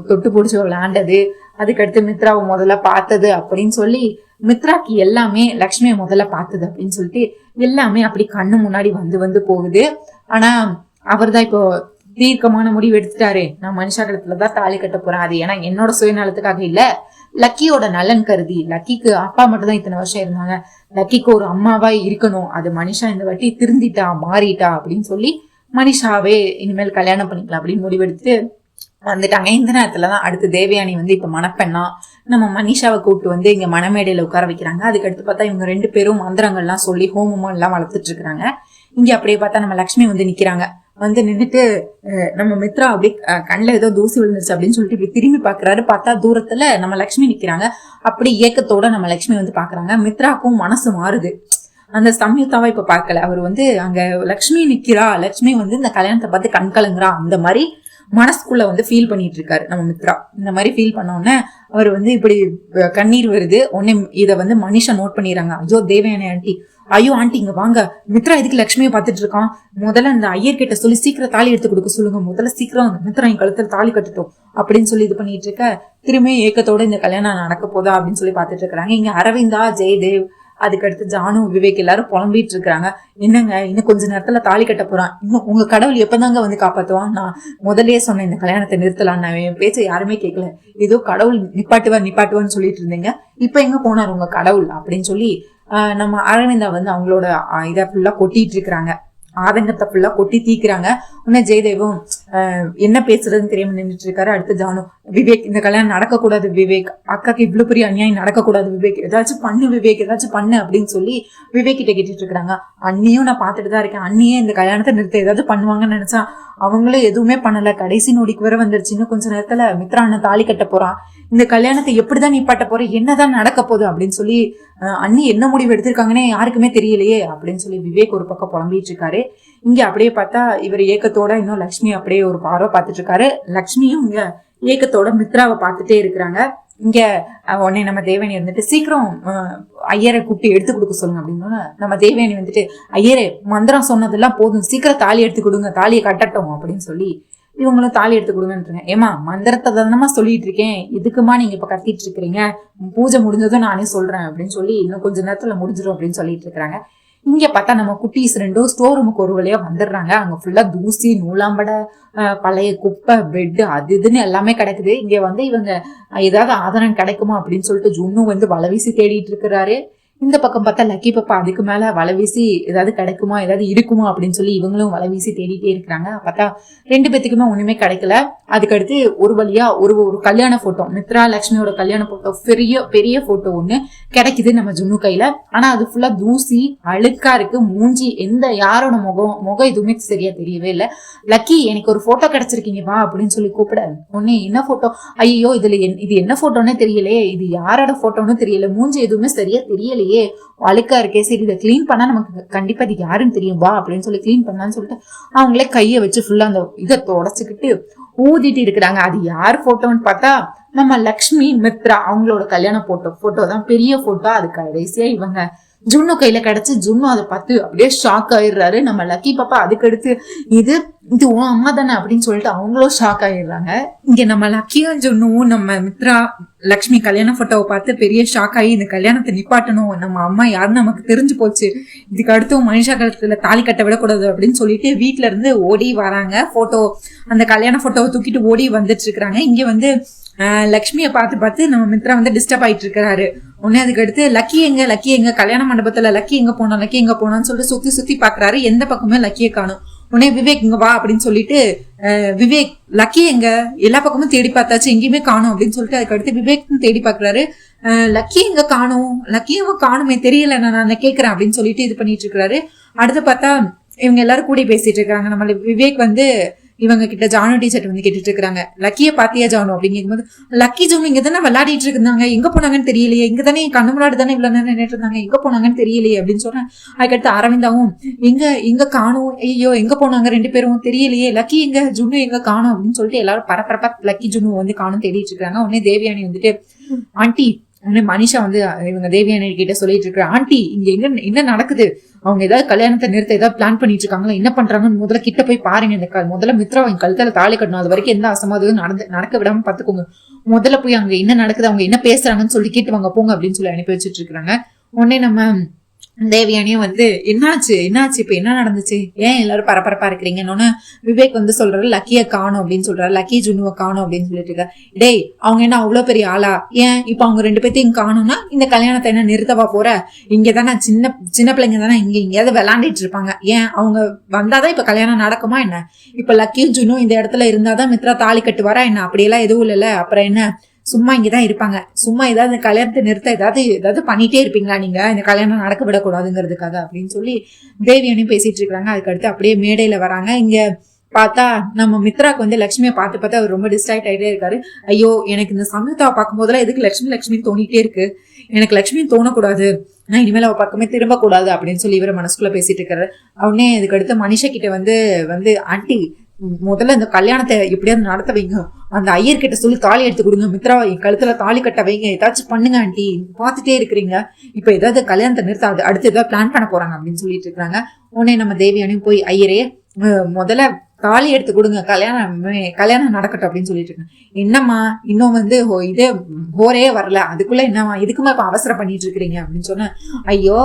தொட்டு பிடிச்சி விளையாண்டது, அதுக்கடுத்து மித்ராவை முதல்ல பார்த்தது அப்படின்னு சொல்லி மித்ராக்கு எல்லாமே லக்ஷ்மியை முதல்ல பார்த்தது அப்படின்னு சொல்லிட்டு எல்லாமே அப்படி கண்ணு முன்னாடி வந்து போகுது. ஆனா அவர் தான் இப்போ தீர்க்கமான முடிவு எடுத்துட்டாரு, நான் மனுஷா கழுத்துலதான் தாலி கட்ட போறேன். அது ஏன்னா என்னோட சுயநலத்துக்காக இல்ல, லக்கியோட நலன் கருதி. லக்கிக்கு அப்பா மட்டும் தான் இத்தனை வருஷம் இருந்தாங்க, லக்கிக்கு ஒரு அம்மாவா இருக்கணும். அது மனுஷா இந்த வாட்டி திருந்திட்டா, மாறிட்டா அப்படின்னு சொல்லி மனிஷாவே இனிமேல் கல்யாணம் பண்ணிக்கலாம் அப்படின்னு முடிவெடுத்து வந்துட்டாங்க. இந்த நேரத்துலதான் அடுத்து தேவயானி இப்ப மணப்பெண்ணா நம்ம மனிஷாவை கூப்பிட்டு இங்க மணமேடையில உட்கார வைக்கிறாங்க. அதுக்கடுத்து பார்த்தா இவங்க 2 பேரும் மந்திரங்கள்லாம் சொல்லி ஹோமமும் எல்லாம் வளர்த்துட்டு இருக்கிறாங்க. இங்க அப்படியே பார்த்தா நம்ம லக்ஷ்மி நிக்கிறாங்க. நின்றுட்டு நம்ம மித்ரா அப்படியே கண்ணில் ஏதோ தூசி விழுந்துருச்சு அப்படின்னு சொல்லிட்டு இப்படி திரும்பி பாக்குறாரு. பார்த்தா தூரத்துல நம்ம லக்ஷ்மி நிக்கிறாங்க. அப்படி ஏக்கத்தோட நம்ம லக்ஷ்மி பாக்குறாங்க. மித்ராக்கும் மனசு மாறுது. அந்த சம்யுக்தாவை இப்ப பாக்கல. அவர் அங்க லக்ஷ்மி நிக்கிறா, லக்ஷ்மி இந்த கல்யாணத்தை பார்த்து கண் கலங்குறா, அந்த மாதிரி மனசுக்குள்ள ஃபீல் பண்ணிட்டு இருக்காரு நம்ம மித்ரா. இந்த மாதிரி ஃபீல் பண்ண உடனே அவர் இப்படி கண்ணீர் வருது. உடனே இதை மனிஷா நோட் பண்ணிடுறாங்க. ஐயோ தேவயானி ஆண்டி, ஐயோ ஆண்டி இங்க வாங்க, மித்ரா இதுக்கு லட்சுமியை பார்த்துட்டு இருக்கான், முதல்ல அந்த ஐயர்கிட்ட சொல்லி சீக்கிரம் தாலி எடுத்து கொடுக்க சொல்லுங்க, முதல்ல சீக்கிரம் மித்ரா என் கழுத்துல தாலி கட்டுட்டோம் அப்படின்னு சொல்லி இது பண்ணிட்டு இருக்க. திரும்பி ஏக்கத்தோட இந்த கல்யாணம் நடக்க போதா அப்படின்னு சொல்லி பாத்துட்டு இருக்காங்க. இங்க அரவிந்தா, ஜெயதேவ், அதுக்கடுத்து ஜானு, விவேக் எல்லாரும் புலம்பிட்டு இருக்காங்க. என்னங்க இன்னும் கொஞ்ச நேரத்துல தாலி கட்ட போறான், இன்னும் உங்க கடவுள் எப்பதாங்க காப்பாத்துவான், நான் முதல்லயே சொன்னேன் இந்த கல்யாணத்தை நிறுத்தலாம், நான் என் பேச்ச யாருமே கேட்கல, ஏதோ கடவுள் நிப்பாட்டுவான்னு சொல்லிட்டு இருந்தீங்க, இப்ப எங்க போனார் உங்க கடவுள் அப்படின்னு சொல்லி நம்ம அரவிந்தா அவங்களோட இதை ஃபுல்லா கொட்டிட்டு இருக்கிறாங்க, ஆதங்கத்தை ஃபுல்லா கொட்டி தீக்குறாங்க. உடனே ஜெயதேவும் என்ன பேசுறதுன்னு தெரியாம நின்றுட்டு இருக்காரு. அடுத்து ஜானு, விவேக் இந்த கல்யாணம் நடக்க கூடாது விவேக், அக்காக்கு இவ்வளவு பெரிய அநியாயம் நடக்க கூடாது விவேக், ஏதாச்சும் பண்ணு விவேக், ஏதாச்சும் பண்ணு அப்படின்னு சொல்லி விவேக் கிட்ட கேட்டுட்டு இருக்காங்க. அண்ணியும் நான் பாத்துட்டு தான் இருக்கேன், அண்ணியே இந்த கல்யாணத்தை நிறுத்த ஏதாவது பண்ணுவாங்கன்னு நினைச்சா அவங்களும் எதுவுமே பண்ணல, கடைசி நொடிக்கு வர வந்துருச்சு, இன்னும் கொஞ்ச நேரத்துல மித்ரா அண்ணன் தாலி கட்ட போறான், இந்த கல்யாணத்தை எப்படிதான் நிப்பாட்ட போற, என்னதான் நடக்க போகுது அப்படின்னு சொல்லி அண்ணி என்ன முடிவு எடுத்திருக்காங்கன்னே யாருக்குமே தெரியலையே அப்படின்னு சொல்லி விவேக் ஒரு பக்கம் புலம்பிட்டு இருக்காரு. இங்க அப்படியே பார்த்தா இவர் ஏக்கத்தோட இன்னும் லக்ஷ்மி அப்படியே ஒரு பார்வை பார்த்துட்டு இருக்காரு. லக்ஷ்மியும் இங்க ஏக்கத்தோட மித்ராவை பார்த்துட்டே இருக்கிறாங்க. இங்க உடனே நம்ம தேவயானி சீக்கிரம் ஐயரை கூப்பிட்டு எடுத்து கொடுக்க சொல்லுங்க அப்படின்னு நம்ம தேவயானி ஐயரே மந்திரம் சொன்னதெல்லாம் போதும், சீக்கிரம் தாலி எடுத்து கொடுங்க, தாலியை கட்டட்டும் அப்படின்னு சொல்லி இவங்களும் தாலி எடுத்து கொடுங்கன்னு. ஏமா மந்திரத்தை தானமா சொல்லிட்டு இருக்கேன், இதுக்குமா நீங்க இப்ப கத்திட்டு இருக்கிறீங்க, பூஜை முடிஞ்சதும் நானே சொல்றேன் அப்படின்னு சொல்லி இன்னும் கொஞ்ச நேரத்துல முடிஞ்சிடும் அப்படின்னு சொல்லிட்டு இருக்கிறாங்க. இங்க பார்த்தா நம்ம குட்டீஸ் 2 ஸ்டோர் ரூமுக்கு ஒரு வழியா வந்துடுறாங்க. அங்க ஃபுல்லா தூசி, நூலாம்படை, பழைய குப்பை, பெட், அது இதுன்னு எல்லாமே கிடக்குது. இங்க இவங்க ஏதாவது ஆதாரம் கிடைக்குமா அப்படின்னு சொல்லிட்டு ஜுன்னு வலை வீசி தேடிட்டு இருக்கிறாரு. இந்த பக்கம் பார்த்தா லக்கி பாப்பா அதுக்கு மேல வலை வீசி ஏதாவது கிடைக்குமா, ஏதாவது இருக்குமா அப்படின்னு சொல்லி இவங்களும் வலை வீசி தேடிட்டே இருக்கிறாங்க. பார்த்தா 2 பேத்துக்குமே ஒண்ணுமே கிடைக்கல. அதுக்கடுத்து ஒரு வழியா ஒரு கல்யாண போட்டோ, மித்ரா லட்சுமியோட கல்யாண போட்டோ, பெரிய போட்டோ ஒண்ணு கிடைக்குது நம்ம ஜுன்னு கையில. ஆனா அது ஃபுல்லா தூசி, அழுக்கா இருக்கு, மூஞ்சி யாரோட முகம் எதுவுமே சரியா தெரியவே இல்லை. லக்கி எனக்கு ஒரு போட்டோ கிடைச்சிருக்கீங்க வா அப்படின்னு சொல்லி கூப்பிட, உடனே என்ன போட்டோ, ஐயோ இது என்ன போட்டோன்னே தெரியலையே, இது யாரோட போட்டோன்னு தெரியல, மூஞ்சி எதுவுமே சரியா தெரியலையே, அழுக்கா இருக்கே, சரி இதை கிளீன் பண்ணா நமக்கு கண்டிப்பா இது யாருன்னு தெரியும் வா அப்படின்னு சொல்லி கிளீன் பண்ணான்னு சொல்லிட்டு அவங்களே கையை வச்சு ஃபுல்லா அந்த இதை தொடச்சுக்கிட்டு ஊதிட்டு இருக்கிறாங்க. அது யார் போட்டோன்னு பார்த்தா நம்ம லக்ஷ்மி மித்ரா அவங்களோட கல்யாண போட்டோ தான், பெரிய போட்டோ. அது கடைசியா இவங்க ஜுன்னு கையில கிடைச்சு ஜுன்னு அதை பார்த்து அப்படியே ஷாக் ஆயிடுறாரு. நம்ம லக்கி பாப்பா அதுக்கடுத்து இது உன் அம்மா தானே அப்படின்னு சொல்லிட்டு அவங்களும் ஷாக் ஆயிடுறாங்க. இங்க நம்ம லக்கியும் ஜுன்னுவும் நம்ம மித்ரா லக்ஷ்மி கல்யாண போட்டோவை பார்த்து பெரிய ஷாக் ஆகி இந்த கல்யாணத்தை நிப்பாட்டணும், நம்ம அம்மா யாருன்னு நமக்கு தெரிஞ்சு போச்சு, இதுக்கு அடுத்தும் மனுஷா கழுத்துல தாலி கட்ட விடக்கூடாது அப்படின்னு சொல்லிட்டு வீட்டுல இருந்து ஓடி வராங்க. போட்டோ அந்த கல்யாண போட்டோவை தூக்கிட்டு ஓடி வந்துட்டு இருக்கிறாங்க. இங்க லக்ஷ்மியை பார்த்து நம்ம மித்ரா டிஸ்டர்ப் ஆயிட்டு இருக்கிறாரு. உடனே அதுக்கு அடுத்து லக்கி எங்க கல்யாண மண்டபத்துல லக்கி எங்க போனான்னு சொல்லிட்டு சுத்தி பாக்குறாரு. எந்த பக்கமே லக்கியை காணும். உடனே விவேக் இங்க வா அப்படின்னு சொல்லிட்டு விவேக் லக்கி எங்க, எல்லா பக்கமும் தேடி பார்த்தாச்சு எங்கேயுமே காணும் அப்படின்னு சொல்லிட்டு அதுக்கு அடுத்து விவேக் தேடி பாக்குறாரு. லக்கி எங்க காணுமே தெரியல, நான் கேக்குறேன் அப்படின்னு சொல்லிட்டு இது பண்ணிட்டு இருக்காரு. அடுத்து பார்த்தா இவங்க எல்லாரும் கூடி பேசிட்டு இருக்காங்க. நம்ம விவேக் இவங்க கிட்ட ஜானு டீச்சர் கேட்டுட்டு இருக்காங்க, லக்கிய பாத்தியா ஜானு அப்படின்னு கேட்கும்போது, லக்கி ஜானு இங்க தானே விளையாடிட்டு இருந்தாங்க, எங்க போனாங்கன்னு தெரியலையே, இங்க தானே கண்ணு முன்னாடி தானே இவ்வளவு நேரம் நின்றுட்டு இருந்தாங்க, எங்க போனாங்கன்னு தெரியலையே அப்படின்னு சொல்றேன். அதுக்கடுத்து அரவிந்தாவும் எங்க காணும், ஐயோ எங்க போனாங்க 2 பேரும் தெரியலையே, லக்கி எங்க ஜுன்னு எங்க காணும் அப்படின்னு சொல்லிட்டு எல்லாரும் பரபரப்பா லக்கி ஜுன்னு காணும் தேடிட்டு இருக்காங்க. உடனே தேவயானி ஆண்டி, மனிஷா இவங்க தேவயானி கிட்ட சொல்லிட்டு இருக்கிற, ஆண்டி இங்க என்ன நடக்குது, அவங்க ஏதாவது கல்யாணத்தை நிறுத்த ஏதாவது பிளான் பண்ணிட்டு இருக்காங்களா, என்ன பண்றாங்கன்னு முதல்ல கிட்ட போய் பாருங்க, முதல்ல மித்ரா அவங்க கழுத்தால தாலி கட்டணும், அது வரைக்கும் எந்த அசமாதம் நடக்க விடாம பாத்துக்கோங்க, முதல்ல போய் அங்க என்ன நடக்குது, அவங்க என்ன பேசுறாங்கன்னு சொல்லி கேட்டு வாங்க போங்க அப்படின்னு சொல்லி அனுப்பி வச்சுட்டு இருக்காங்க. உடனே நம்ம தேவயானியும் வந்து என்னாச்சு என்னாச்சு இப்ப என்ன நடந்துச்சு, ஏன் எல்லாரும் பரபரப்பா இருக்கிறீங்கன்னு விவேக் வந்து சொல்றாரு லக்கிய காணும் அப்படின்னு சொல்றாரு, லக்கி ஜுனுவை காணும் அப்படின்னு சொல்லிட்டு இருக்க. டேய் அவங்க என்ன அவ்வளவு பெரிய ஆளா, ஏன் இப்ப அவங்க 2 பேர்த்தையும் காணும்னா இந்த கல்யாணத்தை என்ன நிறுத்தவா போற, இங்கதானே சின்ன சின்ன பிள்ளைங்க தானே இங்க எங்கேயாவது விளையாண்டுட்டு இருப்பாங்க, ஏன் அவங்க வந்தாதான் இப்ப கல்யாணம் நடக்குமா என்ன, இப்ப லக்கியும் ஜுனும் இந்த இடத்துல இருந்தாதான் மித்ரா தாலி கட்டுவாரா என்ன, அப்படியெல்லாம் எதுவும் இல்லைல்ல, அப்புறம் என்ன சும்மா இங்கதான் இருப்பாங்க, சும்மா ஏதாவது கல்யாணத்தை நிறுத்த ஏதாவது பண்ணிட்டே இருப்பீங்களா நீங்க, இந்த கல்யாணம் நடக்க விடக்கூடாதுங்கிறதுக்காக அப்படின்னு சொல்லி தேவியானியும் பேசிட்டு இருக்காங்க. அதுக்கடுத்து அப்படியே மேடையில வராங்க. இங்க பார்த்தா நம்ம மித்ராக்கு வந்து லட்சுமியை பார்த்து அவர் ரொம்ப டிஸ்ட்ராக்ட் ஆகிட்டே இருக்காரு. ஐயோ எனக்கு இந்த சமயத்தாவை பார்க்கும் போதெல்லாம் எதுக்கு லட்சுமி தோணிட்டே இருக்கு, எனக்கு லட்சுமி தோணக்கூடாது, நான் இனிமேல் அவ பக்கமே திரும்ப கூடாது அப்படின்னு சொல்லி இவரை மனசுக்குள்ள பேசிட்டு இருக்காரு. அவனே அதுக்கடுத்து மனிஷா கிட்ட வந்து ஆண்டி முதல்ல இந்த கல்யாணத்தை எப்படியாவது நடத்த வைங்க, அந்த ஐயர்கிட்ட சொல்லி தாலி எடுத்து கொடுங்க, மித்ரா என் கழுத்துல தாலி கட்ட வைங்க, ஏதாச்சும் பண்ணுங்க ஆண்டி, பார்த்துட்டே இருக்கிறீங்க, இப்ப ஏதாவது கல்யாணத்தை நிறுத்தாது, அடுத்து ஏதாவது பிளான் பண்ண போறாங்க அப்படின்னு சொல்லிட்டு இருக்காங்க. உடனே நம்ம தேவியானையும் போய் ஐயரே முதல்ல தாலி எடுத்து கொடுங்க, கல்யாணம் நடக்கட்டும் அப்படின்னு சொல்லிட்டு இருக்கேன். என்னம்மா இன்னும் வந்து இதே ஹோரே வரல, அதுக்குள்ள என்னம்மா இதுக்குமா இப்ப அவசரம் பண்ணிட்டு இருக்கிறீங்க அப்படின்னு சொன்ன, ஐயோ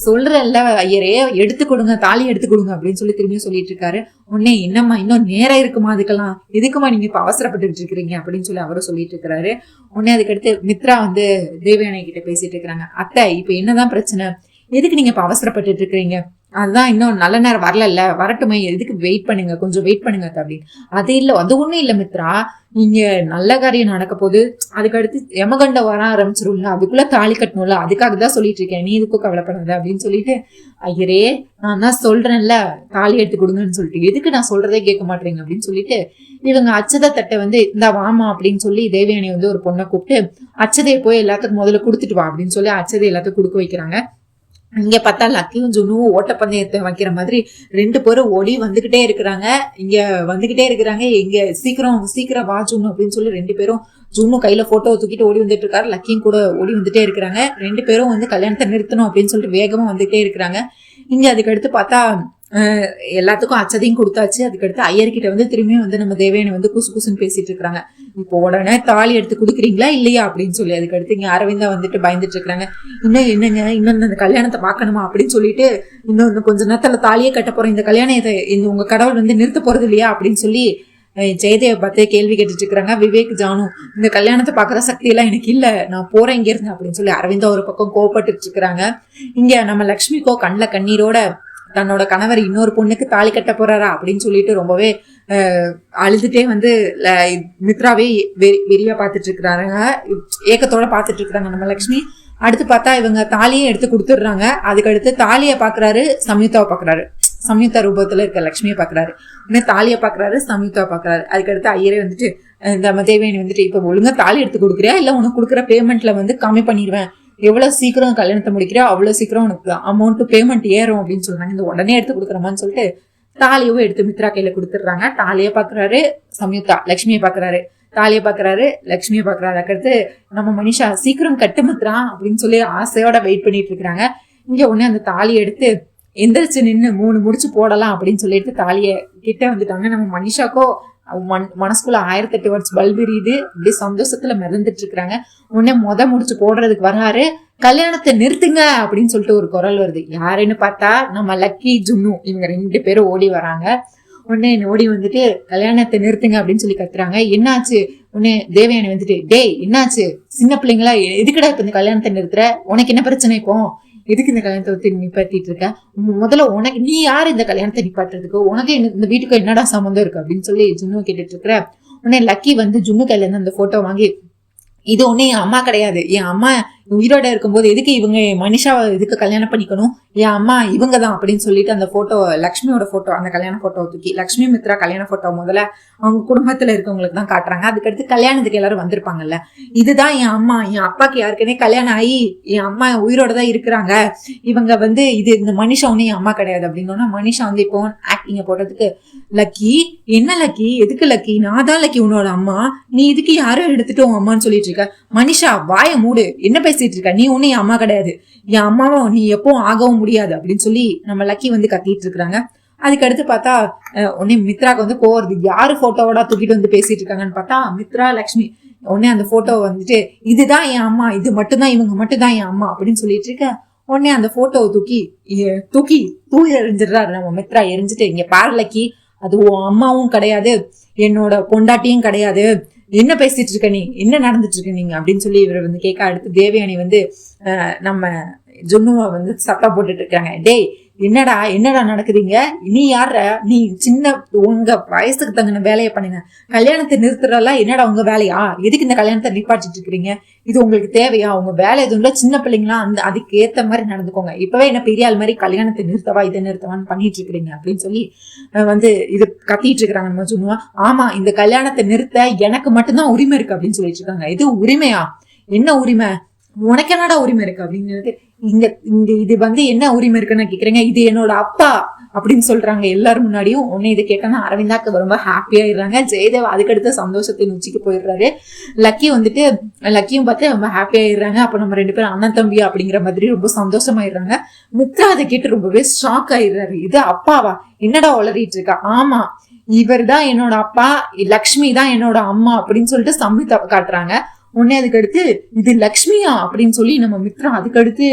சொல்றல்ல ஐயரே எடுத்து கொடுங்க, தாலி எடுத்து கொடுங்க அப்படின்னு சொல்லி திரும்பியும் சொல்லிட்டு இருக்காரு. உடனே என்னம்மா இன்னும் நேரம் இருக்குமா, அதுக்கெல்லாம் எதுக்குமா நீங்க இப்ப அவசரப்பட்டு இருக்கிறீங்க அப்படின்னு சொல்லி அவரும் சொல்லிட்டு இருக்கிறாரு. உடனே அதுக்கடுத்து மித்ரா வந்து தேவயானி கிட்ட பேசிட்டு இருக்கிறாங்க. அத்தை இப்ப என்னதான் பிரச்சனை, எதுக்கு நீங்க இப்ப அவசரப்பட்டு இருக்கிறீங்க, அதுதான் இன்னும் நல்ல நேரம் வரல, வரட்டுமே, எதுக்கு வெயிட் பண்ணுங்க, கொஞ்சம் வெயிட் பண்ணுங்க அப்படின்னு. அது இல்ல, அது ஒண்ணும் இல்ல மித்ரா, இங்க நல்ல காரியம் நடக்க போது, அதுக்கடுத்து யமகண்டம் வர ஆரம்பிச்சிரும்ல, அதுக்குள்ள தாலி கட்டணும்ல, அதுக்காக தான் சொல்லிட்டு இருக்கேன், நீ இதுக்கும் கவலைப்படாத அப்படின்னு சொல்லிட்டு, ஐயரே நான் தான் சொல்றேன்ல தாலி எடுத்து கொடுங்கன்னு சொல்லிட்டு, எதுக்கு நான் சொல்றதே கேட்க மாட்டேங்க அப்படின்னு சொல்லிட்டு இவங்க அச்சதை தட்டை வந்து இந்த வாமா அப்படின்னு சொல்லி தேவயானி வந்து ஒரு பொண்ணை கூப்பிட்டு அச்சதையை போய் எல்லாத்துக்கும் முதல்ல கொடுத்துட்டு வா அப்படின்னு சொல்லி அச்சதை எல்லாத்துக்கும் கொடுக்க வைக்கிறாங்க. இங்க பார்த்தா லக்கியும் ஜுனுவும் ஓட்டப்பந்தயத்தை வைக்கிற மாதிரி 2 பேரும் ஓடி வந்துகிட்டே இருக்கிறாங்க. இங்க சீக்கிரம் வா ஜுனு அப்படின்னு சொல்லி 2 பேரும் ஜுனு கையில போட்டோ தூக்கிட்டு ஓடி வந்துட்டு இருக்காரு, லக்கியும் கூட ஓடி வந்துட்டே இருக்கிறாங்க. 2 பேரும் வந்து கல்யாணத்தை நிறுத்தணும் அப்படின்னு சொல்லிட்டு வேகமா வந்துட்டே இருக்கிறாங்க. இங்க அதுக்கடுத்து பார்த்தா எல்லாத்துக்கும் அச்சதையும் கொடுத்தாச்சு. அதுக்கடுத்து ஐயர்கிட்ட வந்து திரும்பியும் வந்து நம்ம தேவயானி வந்து குசுன்னு பேசிட்டு இருக்காங்க. இப்போ உடனே தாலி எடுத்து குடுக்குறீங்களா இல்லையா அப்படின்னு சொல்லி. அதுக்கடுத்து இங்க அரவிந்தா வந்துட்டு பயந்துட்டு இருக்காங்க. என்னங்க இன்னும் இந்த கல்யாணத்தை பார்க்கணுமா அப்படின்னு சொல்லிட்டு, இன்னும் கொஞ்ச நேரத்துல தாலியே கட்ட போறோம், இந்த கல்யாணத்தை உங்க கடவுள் வந்து நிறுத்த போறது இல்லையா அப்படின்னு சொல்லி ஜெயதேவ பார்த்து கேள்வி கேட்டுட்டு இருக்கிறாங்க. விவேக் ஜானு இந்த கல்யாணத்தை பாக்குற சக்தி எல்லாம் எனக்கு இல்ல, நான் போறேன் இங்க இருந்து அப்படின்னு சொல்லி அரவிந்தா ஒரு பக்கம் கோவப்பட்டு இருக்கிறாங்க. இங்க நம்ம லட்சுமிக்கோ கண்ணுல கண்ணீரோட தன்னோட கணவர் இன்னொரு பொண்ணுக்கு தாலி கட்ட போறாரா அப்படின்னு சொல்லிட்டு ரொம்பவே அழுதுட்டே வந்து மித்ராவே வெறியா பாத்துட்டு இருக்கிறாங்க, ஏக்கத்தோட பாத்துட்டு இருக்கிறாங்க நம்ம லட்சுமி. அடுத்து பார்த்தா இவங்க தாலியை எடுத்து கொடுத்துடுறாங்க. அதுக்கடுத்து தாலியை பாக்குறாரு, சம்யுக்தாவை பாக்குறாரு, சம்யுக்தா ரூபத்துல இருக்க லட்சுமியை பாக்குறாரு, இன்னும் தாலியை பாக்குறாரு, சம்யுக்தாவை பாக்குறாரு. அதுக்கடுத்து ஐயரே வந்துட்டு இந்த தேவயானி வந்துட்டு இப்ப ஒழுங்கா தாலி எடுத்து கொடுக்குறியா இல்ல உனக்கு கொடுக்குற பேமெண்ட்ல வந்து கம்மி பண்ணிடுவேன், எவ்வளவு சீக்கிரம் கல்யாணத்தை முடிக்கிறா அவ்வளவு சீக்கிரம் உனக்கு அமௌண்ட் பேமெண்ட் ஏறும் அப்படின்னு சொல்றாங்க. இந்த உடனே எடுத்து கொடுக்குறமான்னு சொல்லிட்டு தாலியவும் எடுத்து மித்ரா கையில கொடுத்துடுறாங்க. தாலியை பாக்குறாரு சம்யுக்தா, லட்சுமியை பாக்குறாரு, தாலியை பாக்குறாரு, லட்சுமியை பாக்குறாரு. அதுக்கடுத்து நம்ம மனிஷா சீக்கிரம் கட்டு மித்ரா அப்படின்னு சொல்லி ஆசையோட வெயிட் பண்ணிட்டு இருக்கிறாங்க. இங்க உடனே அந்த தாலியை எடுத்து எந்திரிச்சு நின்று 3 முடிச்சு போடலாம் அப்படின்னு சொல்லிட்டு தாலியை கிட்ட வந்துட்டாங்க. நம்ம மனிஷாக்கோ மனசுக்குள்ள 1008 வாட்ஸ் பல்பு எரியுது, அப்படியே சந்தோஷத்துல மிதந்துட்டு இருக்கிறாங்க. உடனே முடிச்சு போடுறதுக்கு வராரு, கல்யாணத்தை நிறுத்துங்க அப்படின்னு சொல்லிட்டு ஒரு குரல் வருது. யாருன்னு பார்த்தா நம்ம லக்கி ஜுன்னு, இவங்க 2 பேரும் ஓடி வராங்க. உடனே ஓடி வந்துட்டு கல்யாணத்தை நிறுத்துங்க அப்படின்னு சொல்லி கத்துறாங்க. என்னாச்சு? உடனே தேவயானி வந்துட்டு, டேய் என்னாச்சு, சின்ன பிள்ளைங்களா எதுக்குடா இப்ப இந்த கல்யாணத்தை நிறுத்துற, உனக்கு என்ன பிரச்சனை, இப்போ எதுக்கு இந்த கல்யாணத்தை வந்து நிப்பாட்டிட்டு இருக்க, முதல்ல உனக்கு நீ யாரு இந்த கல்யாணத்தை நிப்பாட்டுறதுக்கு, உனக்கு இந்த வீட்டுக்கு என்னடா சம்பந்தம் இருக்கு அப்படின்னு சொல்லி ஜுன்னு கேட்டுட்டு இருக்கிற. உடனே லக்கி வந்து ஜுன்னு கையில இருந்து அந்த போட்டோ வாங்கி, இது ஒண்ணு என் அம்மா கிடையாது, என் அம்மா உயிரோட இருக்கும்போது எதுக்கு இவங்க மனிஷாவை எதுக்கு கல்யாணம் பண்ணிக்கணும், என் அம்மா இவங்க தான் அப்படின்னு சொல்லிட்டு அந்த போட்டோ, லக்ஷ்மியோட போட்டோ, அந்த கல்யாண போட்டோ தூக்கி லக்ஷ்மி மித்ரா கல்யாண போட்டோ முதல்ல அவங்க குடும்பத்துல இருக்கவங்களுக்கு தான் காட்டுறாங்க. அதுக்கடுத்து கல்யாணத்துக்கு எல்லாரும் வந்திருப்பாங்கல்ல, இதுதான் என் அம்மா, என் அப்பாக்கு யாருக்குன்னே கல்யாணம் ஆகி என் அம்மா உயிரோட தான் இருக்கிறாங்க, இவங்க வந்து இது இந்த மனிஷா ஒண்ணு என் அம்மா கிடையாது அப்படின்னா, மனிஷா வந்து இப்போ ஆக்டிங்க போடுறதுக்கு, லக்கி என்ன லக்கி, எதுக்கு லக்கி, நான் தான் லக்கி உன்னோட அம்மா, நீ இதுக்கு யாரும் எடுத்துட்டு உன் அம்மான்னு சொல்லிட்டு இருக்க, மனிஷா வாய மூடு, என்ன பேசிட்டு இருக்க, நீ ஒண்ணு என் அம்மா கிடையாது, என் அம்மாவும் நீ எப்பவும் ஆகவும் முடியாது அப்படின்னு சொல்லி நம்ம லக்கி வந்து கத்திட்டு இருக்கிறாங்க. அதுக்கு அடுத்து பார்த்தா உடனே மித்ராக்கு வந்து போறது, யாரு போட்டோவோட தூக்கிட்டு வந்து பேசிட்டு இருக்காங்கன்னு பார்த்தா மித்ரா லக்ஷ்மி. உடனே அந்த போட்டோ வந்துட்டு, இதுதான் என் அம்மா, இது மட்டும்தான், இவங்க மட்டும்தான் என் அம்மா அப்படின்னு சொல்லிட்டு இருக்க. உடனே அந்த போட்டோவை தூக்கி எரிஞ்சிடுறாரு நம்ம மித்ரா. எரிஞ்சிட்டு, இங்க பாரு லக்கி, அது உன் அம்மாவும் கிடையாது, என்னோட பொண்டாட்டியும் கிடையாது, என்ன பேசிட்டு இருக்க நீ, என்ன நடந்துட்டு இருக்க நீங்க அப்படின்னு சொல்லி இவரை வந்து கேட்க, அடுத்து தேவயானி வந்து நம்ம ஜுன்னுவை வந்து சத்தம் போட்டுட்டு இருக்காங்க. டேய் என்னடா நடக்குதுங்க, நீ யார, நீ சின்ன உங்க வயசுக்கு தங்கின வேலையை பண்ணுங்க, கல்யாணத்தை நிறுத்துறதெல்லாம் என்னடா உங்க வேலையா, எதுக்கு இந்த கல்யாணத்தை நிப்பாட்டிட்டு இருக்கிறீங்க, இது உங்களுக்கு தேவையா, உங்க வேலை எதுவும் இல்ல, சின்ன பிள்ளைங்களாம் அதுக்கு ஏத்த மாதிரி நடந்துக்கோங்க, இப்பவே என்ன பெரிய ஆள் மாதிரி கல்யாணத்தை நிறுத்தவா இதை நிறுத்தவான்னு பண்ணிட்டு இருக்கிறீங்க அப்படின்னு சொல்லி வந்து இது கத்திட்டு இருக்கிறாங்க நம்ம ஜுன்னுவா. ஆமா, இந்த கல்யாணத்தை நிறுத்த எனக்கு மட்டும்தான் உரிமை இருக்கு அப்படின்னு சொல்லிட்டு இருக்காங்க. இது உரிமையா, என்ன உரிமை, உனக்கு என்னடா உரிமை இருக்கு அப்படின்னு இங்க இது வந்து என்ன உரிமை இருக்குன்னு கேக்குறீங்க, இது என்னோட அப்பா அப்படின்னு சொல்றாங்க எல்லாரும் முன்னாடியும். உடனே இதை கேட்டோன்னா அரவிந்தாக்கு ரொம்ப ஹாப்பியாயிடுறாங்க. ஜெயதேவ் அதுக்கடுத்து சந்தோஷத்தின் உச்சிக்கு போயிடுறாரு. லக்கியும் பார்த்து ரொம்ப ஹாப்பியாயிடுறாங்க. அப்ப நம்ம 2 பேரும் அண்ணன் தம்பி அப்படிங்கிற மாதிரி ரொம்ப சந்தோஷமாயிடுறாங்க. மித்ரா அதை கேட்டு ரொம்பவே ஷாக் ஆயிடுறாரு. இது அப்பாவா, என்னடா உளறிட்டு இருக்கா, ஆமா இவர் தான் என்னோட அப்பா, லக்ஷ்மி தான் என்னோட அம்மா அப்படின்னு சொல்லிட்டு சம்மிதா காட்டுறாங்க. உடனே அதுக்கடுத்து இது லக்ஷ்மியா அப்படின்னு சொல்லி நம்ம மித்ரா அதுக்கடுத்து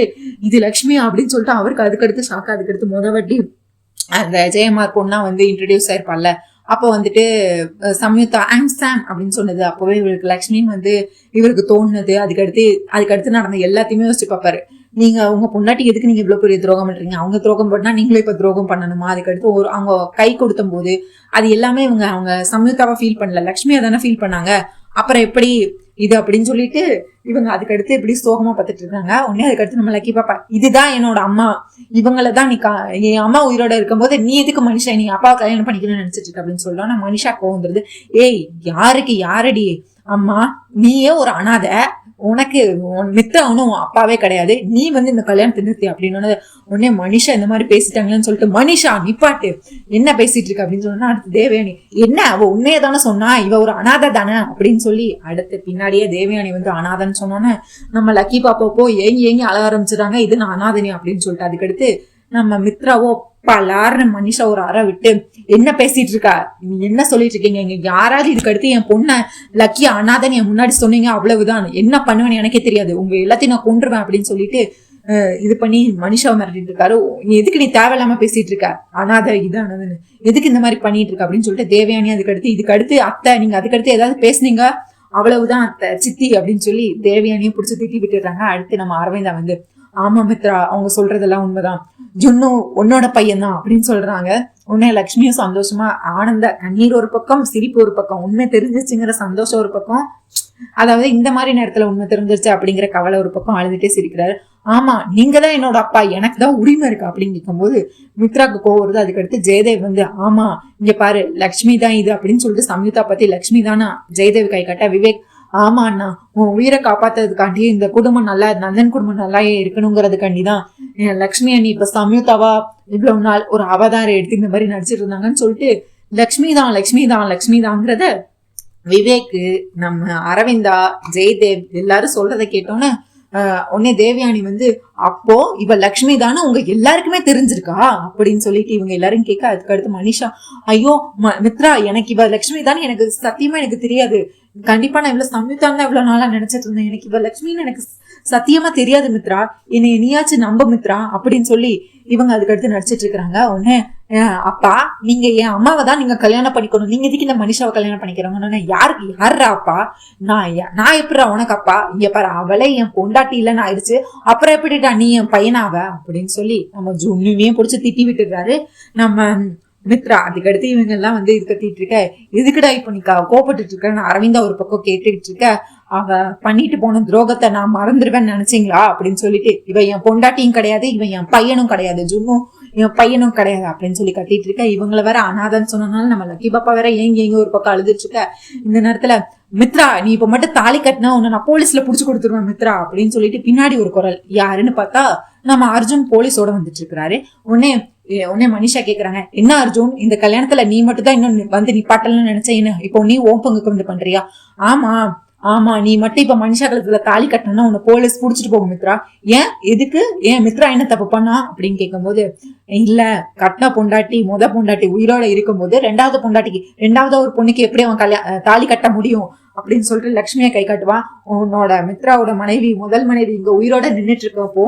இது லக்ஷ்மியா அப்படின்னு சொல்லிட்டு அவருக்கு அதுக்கடுத்து ஷாக்கா. அதுக்கடுத்து முதவாட்டி அந்த ஜெயமார் பொண்ணா வந்து இன்ட்ரடியூஸ் ஆயிருப்பாள்ல, அப்போ வந்துட்டு சம்யுக்தா சாம் அப்படின்னு சொன்னது, அப்பவே இவருக்கு லக்ஷ்மின்னு வந்து இவருக்கு தோணுனது. அதுக்கடுத்து நடந்த எல்லாத்தையுமே யோசிச்சு பார்ப்பாரு. நீங்க உங்க பொண்டாட்டி எதுக்கு நீங்க இவ்வளவு பெரிய துரோகம் பண்றீங்க, அவங்க துரோகம் பண்ணா நீங்களும் இப்ப துரோகம் பண்ணணுமா, அதுக்கடுத்து அவங்க கை கொடுத்த போது அது எல்லாமே அவங்க சம்யுக்தாவா ஃபீல் பண்ணல, லக்ஷ்மியா தானே ஃபீல் பண்ணாங்க, அப்புறம் எப்படி இது அப்படின்னு சொல்லிட்டு இவங்க அதுக்கடுத்து இப்படி சோகமா பார்த்துட்டு இருக்காங்க. உடனே அதுக்கடுத்து நம்ம லக்கி பாப்பா, இதுதான் என்னோட அம்மா, இவங்களை தான் என் அம்மா உயிரோட இருக்கும்போது நீ எதுக்கு மனுஷா நீ அப்பாவை கல்யாணம் பண்ணிக்கணும்னு நினைச்சிட்டு இருக்க அப்படின்னு சொல்லலாம். நான் மனுஷா கோவந்துருது. ஏய் யாரடி அம்மா, நீயே ஒரு அனாதை, உனக்கு மித்ராவனும் அப்பாவே கிடையாது, நீ வந்து இந்த கல்யாணத்தை நிறுத்தி அப்படின்னு. உடனே மனிஷா இந்த மாதிரி பேசிட்டாங்களேன்னு சொல்லிட்டு, மனிஷா நிப்பாட்டு, என்ன பேசிட்டு இருக்க அப்படின்னு சொன்னா, அடுத்து தேவயானி, என்ன அவ உண்மையை தானே சொன்னா, இவ ஒரு அனாதை தானே அப்படின்னு சொல்லி அடுத்து பின்னாடியே தேவயானி வந்து அனாதைன்னு சொன்னோன்னு நம்ம லக்கி பாப்பாப்போ ஏங்கி அழ ஆரம்பிச்சிடாங்க. இது நான் அனாதனி அப்படின்னு சொல்லிட்டு அதுக்கடுத்து நம்ம மித்ராவோ பலார்னு மனிஷா ஒரு அறை விட்டு, என்ன பேசிட்டு இருக்கா, நீ என்ன சொல்லிட்டு இருக்கீங்க, இங்க யாராவது இதுக்கு அடுத்து என் பொண்ண லக்கி அனாதன் என் முன்னாடி சொன்னீங்க அவ்வளவுதான், என்ன பண்ணுவேன்னு எனக்கே தெரியாது, உங்க எல்லாத்தையும் நான் கொன்றுவேன் அப்படின்னு சொல்லிட்டு இது பண்ணி மனிஷாவை மிரட்டிட்டு இருக்காரு. நீ எதுக்கு நீ தேவையில்லாம பேசிட்டு இருக்க, அனாதை இது அனாதன்னு எதுக்கு இந்த மாதிரி பண்ணிட்டு இருக்க அப்படின்னு சொல்லிட்டு தேவயானி இதுக்கடுத்து அத்தை நீங்க அதுக்கடுத்து ஏதாவது பேசுனீங்க அவ்வளவுதான் அத்தை சித்தி அப்படின்னு சொல்லி தேவயானியும் பிடிச்சி திட்டி விட்டுறாங்க. அடுத்து நம்ம அரவிந்தா வந்து, ஆமா மித்ரா அவங்க சொல்றதெல்லாம் உண்மைதான், ஜுன்னு உன்னோட பையன் தான் அப்படின்னு சொல்றாங்க. உடனே லக்ஷ்மியும் சந்தோஷமா ஆனந்த கண்ணீர் ஒரு பக்கம், சிரிப்பு ஒரு பக்கம், உண்மை தெரிஞ்சிச்சுங்கிற சந்தோஷம் ஒரு பக்கம், அதாவது இந்த மாதிரி நேரத்துல உண்மை தெரிஞ்சிருச்சு அப்படிங்கிற கவலை ஒரு பக்கம் அழுதுட்டே சிரிக்கிறாரு. ஆமா நீங்க தான் என்னோட அப்பா, எனக்கு தான் உரிமை இருக்கு அப்படின்னு கேட்கும்போது மித்ராக்கு கோவம் வருது. அதுக்கடுத்து ஜெயதேவ் வந்து, ஆமா இங்க பாரு லக்ஷ்மி தான் இது அப்படின்னு சொல்லிட்டு சம்யுக்தா பத்தி லக்ஷ்மி தானா ஜெயதேவ் கை கட்ட, விவேக் ஆமா அண்ணா உன் உயிரை காப்பாத்துறதுக்காண்டி இந்த குடும்பம் நல்லா, நந்தன் குடும்பம் நல்லா இருக்கணுங்கிறதுக்காண்டி தான் லக்ஷ்மி அண்ணி இப்ப சம்யுக்தாவா இவ்வளவு நாள் ஒரு அவதாரம் எடுத்து இந்த மாதிரி நடிச்சிட்டு இருந்தாங்கன்னு சொல்லிட்டு லக்ஷ்மி தான்ங்கிறத விவேக்கு, நம்ம அரவிந்தா, ஜெயதேவ் எல்லாரும் சொல்றதை கேட்டோன்னு உடனே தேவயானி வந்து, அப்போ இவ லக்ஷ்மி தானே உங்க எல்லாருக்குமே தெரிஞ்சிருக்கா அப்படின்னு சொல்லிட்டு இவங்க எல்லாரும் கேட்க, அதுக்கு அடுத்து மனிஷா, ஐயோ மித்ரா எனக்கு இவ லக்ஷ்மி தானே எனக்கு சத்தியமா எனக்கு தெரியாது, கண்டிப்பா நான் இவ்வளவு சம்யுக்தான் தான் இவ்வளவு நாளா நினைச்சிட்டு இருந்தேன், எனக்கு இவ லக்ஷ்மின்னு எனக்கு சத்தியமா தெரியாது மித்ரா, என்னை நீயாச்சும் நம்ப மித்ரா அப்படின்னு சொல்லி இவங்க அதுக்கடுத்து நடிச்சிட்டு இருக்கிறாங்க. உடனே அப்பா நீங்க என் அம்மாவை தான் நீங்க கல்யாணம் பண்ணிக்கணும், நீங்க எதுக்கு இந்த மனுஷாவை கல்யாணம் பண்ணிக்கிறவங்க, யாரா அப்பா, நான் எப்படா உனக்கு அப்பா, இங்க பாரு அவளே என் பொண்டாட்டி இல்லைன்னு ஆயிடுச்சு, அப்புறம் எப்படிடா நீ என் பையனாவ அப்படின்னு சொல்லி நம்ம ஜுன்னுவையும் பிடிச்சி திட்டி விட்டுறாரு நம்ம மித்ரா. அதுக்கடுத்து இவங்க எல்லாம் வந்து இது கத்திட்டு இருக்க, எதுக்குடா இப்ப நீ கோபப்பட்டு இருக்கன்னு அரவிந்தா ஒரு பக்கம் கேட்டுக்கிட்டு இருக்க, அவ பண்ணிட்டு போன துரோகத்தை நான் மறந்துடுவேன்னு நினைச்சீங்களா அப்படின்னு சொல்லிட்டு, இவ என் பொண்டாட்டியும் கிடையாது, இவன் என் பையனும் கிடையாது, ஜுன்னும் என் பையனும் கிடையாது அப்படின்னு சொல்லி கத்திட்டு இருக்க. இவங்களை வேற அனாதன்னு சொன்னனால நம்ம லக்கி பாப்பா வேற ஏங்கி ஒரு பக்கம் அழுதுட்டு இருக்க. இந்த நேரத்துல மித்ரா நீ இப்ப மட்டும் தாலி கட்டினா உன்னை நான் போலீஸ்ல புடிச்சு கொடுத்துருவேன் மித்ரா அப்படின்னு சொல்லிட்டு பின்னாடி ஒரு குரல், யாருன்னு பார்த்தா நம்ம அர்ஜுன் போலீஸோட வந்துட்டு இருக்கிறாரு. உடனே மனிஷா கேக்குறாங்க, என்ன அர்ஜுன் இந்த கல்யாணத்துல நீ மட்டும் தான் இன்னும் வந்து நிப்பாட்டலன்னு நினைச்சேன்னு இப்போ நீ ஓம் பங்குக்கு வந்து பண்றியா? ஆமா நீ மட்டும் இப்ப மனுஷா கழுத்துல தாலி கட்டணும்னா உன்னை போலீஸ் புடிச்சிட்டு போகும் மித்ரா, எதுக்கு ஏன் மித்ரா என்ன தப்பு பண்ணா அப்படின்னு கேட்கும்போது, இல்ல கட்டின பொண்டாட்டி பொண்டாட்டி உயிரோட இருக்கும்போது ரெண்டாவது ஒரு பொண்ணுக்கு எப்படி அவன் தாலி கட்ட முடியும் அப்படின்னு சொல்லிட்டு லக்ஷ்மியை கை காட்டுவான். உன்னோட மித்ராவோட முதல் மனைவி இங்க உயிரோட நின்றுட்டு இருக்கப்போ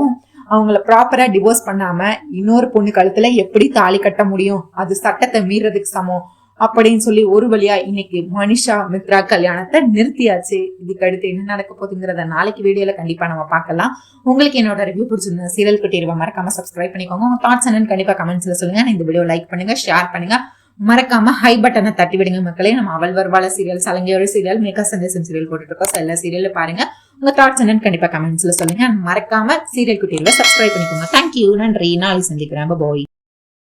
அவங்கள ப்ராப்பரா டிவோர்ஸ் பண்ணாம இன்னொரு பொண்ணு கழுத்துல எப்படி தாலி கட்ட முடியும், அது சட்டத்தை மீறதுக்கு சமம் அப்படின்னு சொல்லி ஒரு வழியா இன்னைக்கு மனிஷா மித்ரா கல்யாணத்தை நிறுத்தியாச்சு. இதுக்கு அடுத்து என்ன நடக்க போகுதுங்கிறத நாளைக்கு வீடியோல கண்டிப்பா நம்ம பார்க்கலாம். உங்களுக்கு என்னோட ரிவ்யூ பிடிச்சிருந்த சீரியல் குட்டிருவா மறக்காம சப்ஸ்கிரைப் பண்ணிக்கோங்க. உங்க தாட்ஸ் என்னன்னு கண்டிப்பா கமெண்ட்ஸ்ல சொல்லுங்க. இந்த வீடியோ லைக் பண்ணுங்க, ஷேர் பண்ணுங்க, மறக்காம ஹை பட்டனை தட்டி விடுங்க மக்களே. நம்ம அவள் வருவாள சீரியல், சலங்கையோட சீரியல், மேகா சந்தேசம் சீரியல் போட்டுட்டு இருக்கோம். எல்லா சீரியல் பாருங்க. உங்க தாட்ஸ் என்னன்னு கண்டிப்பா கமெண்ட்ஸ்ல சொல்லுங்க. மறக்காம சீரியல் குட்டிருவா சப்ஸ்கிரைப் பண்ணிக்கோங்க. தேங்க்யூ, நன்றி. நாளை சந்திக்கிறேன். பாய்.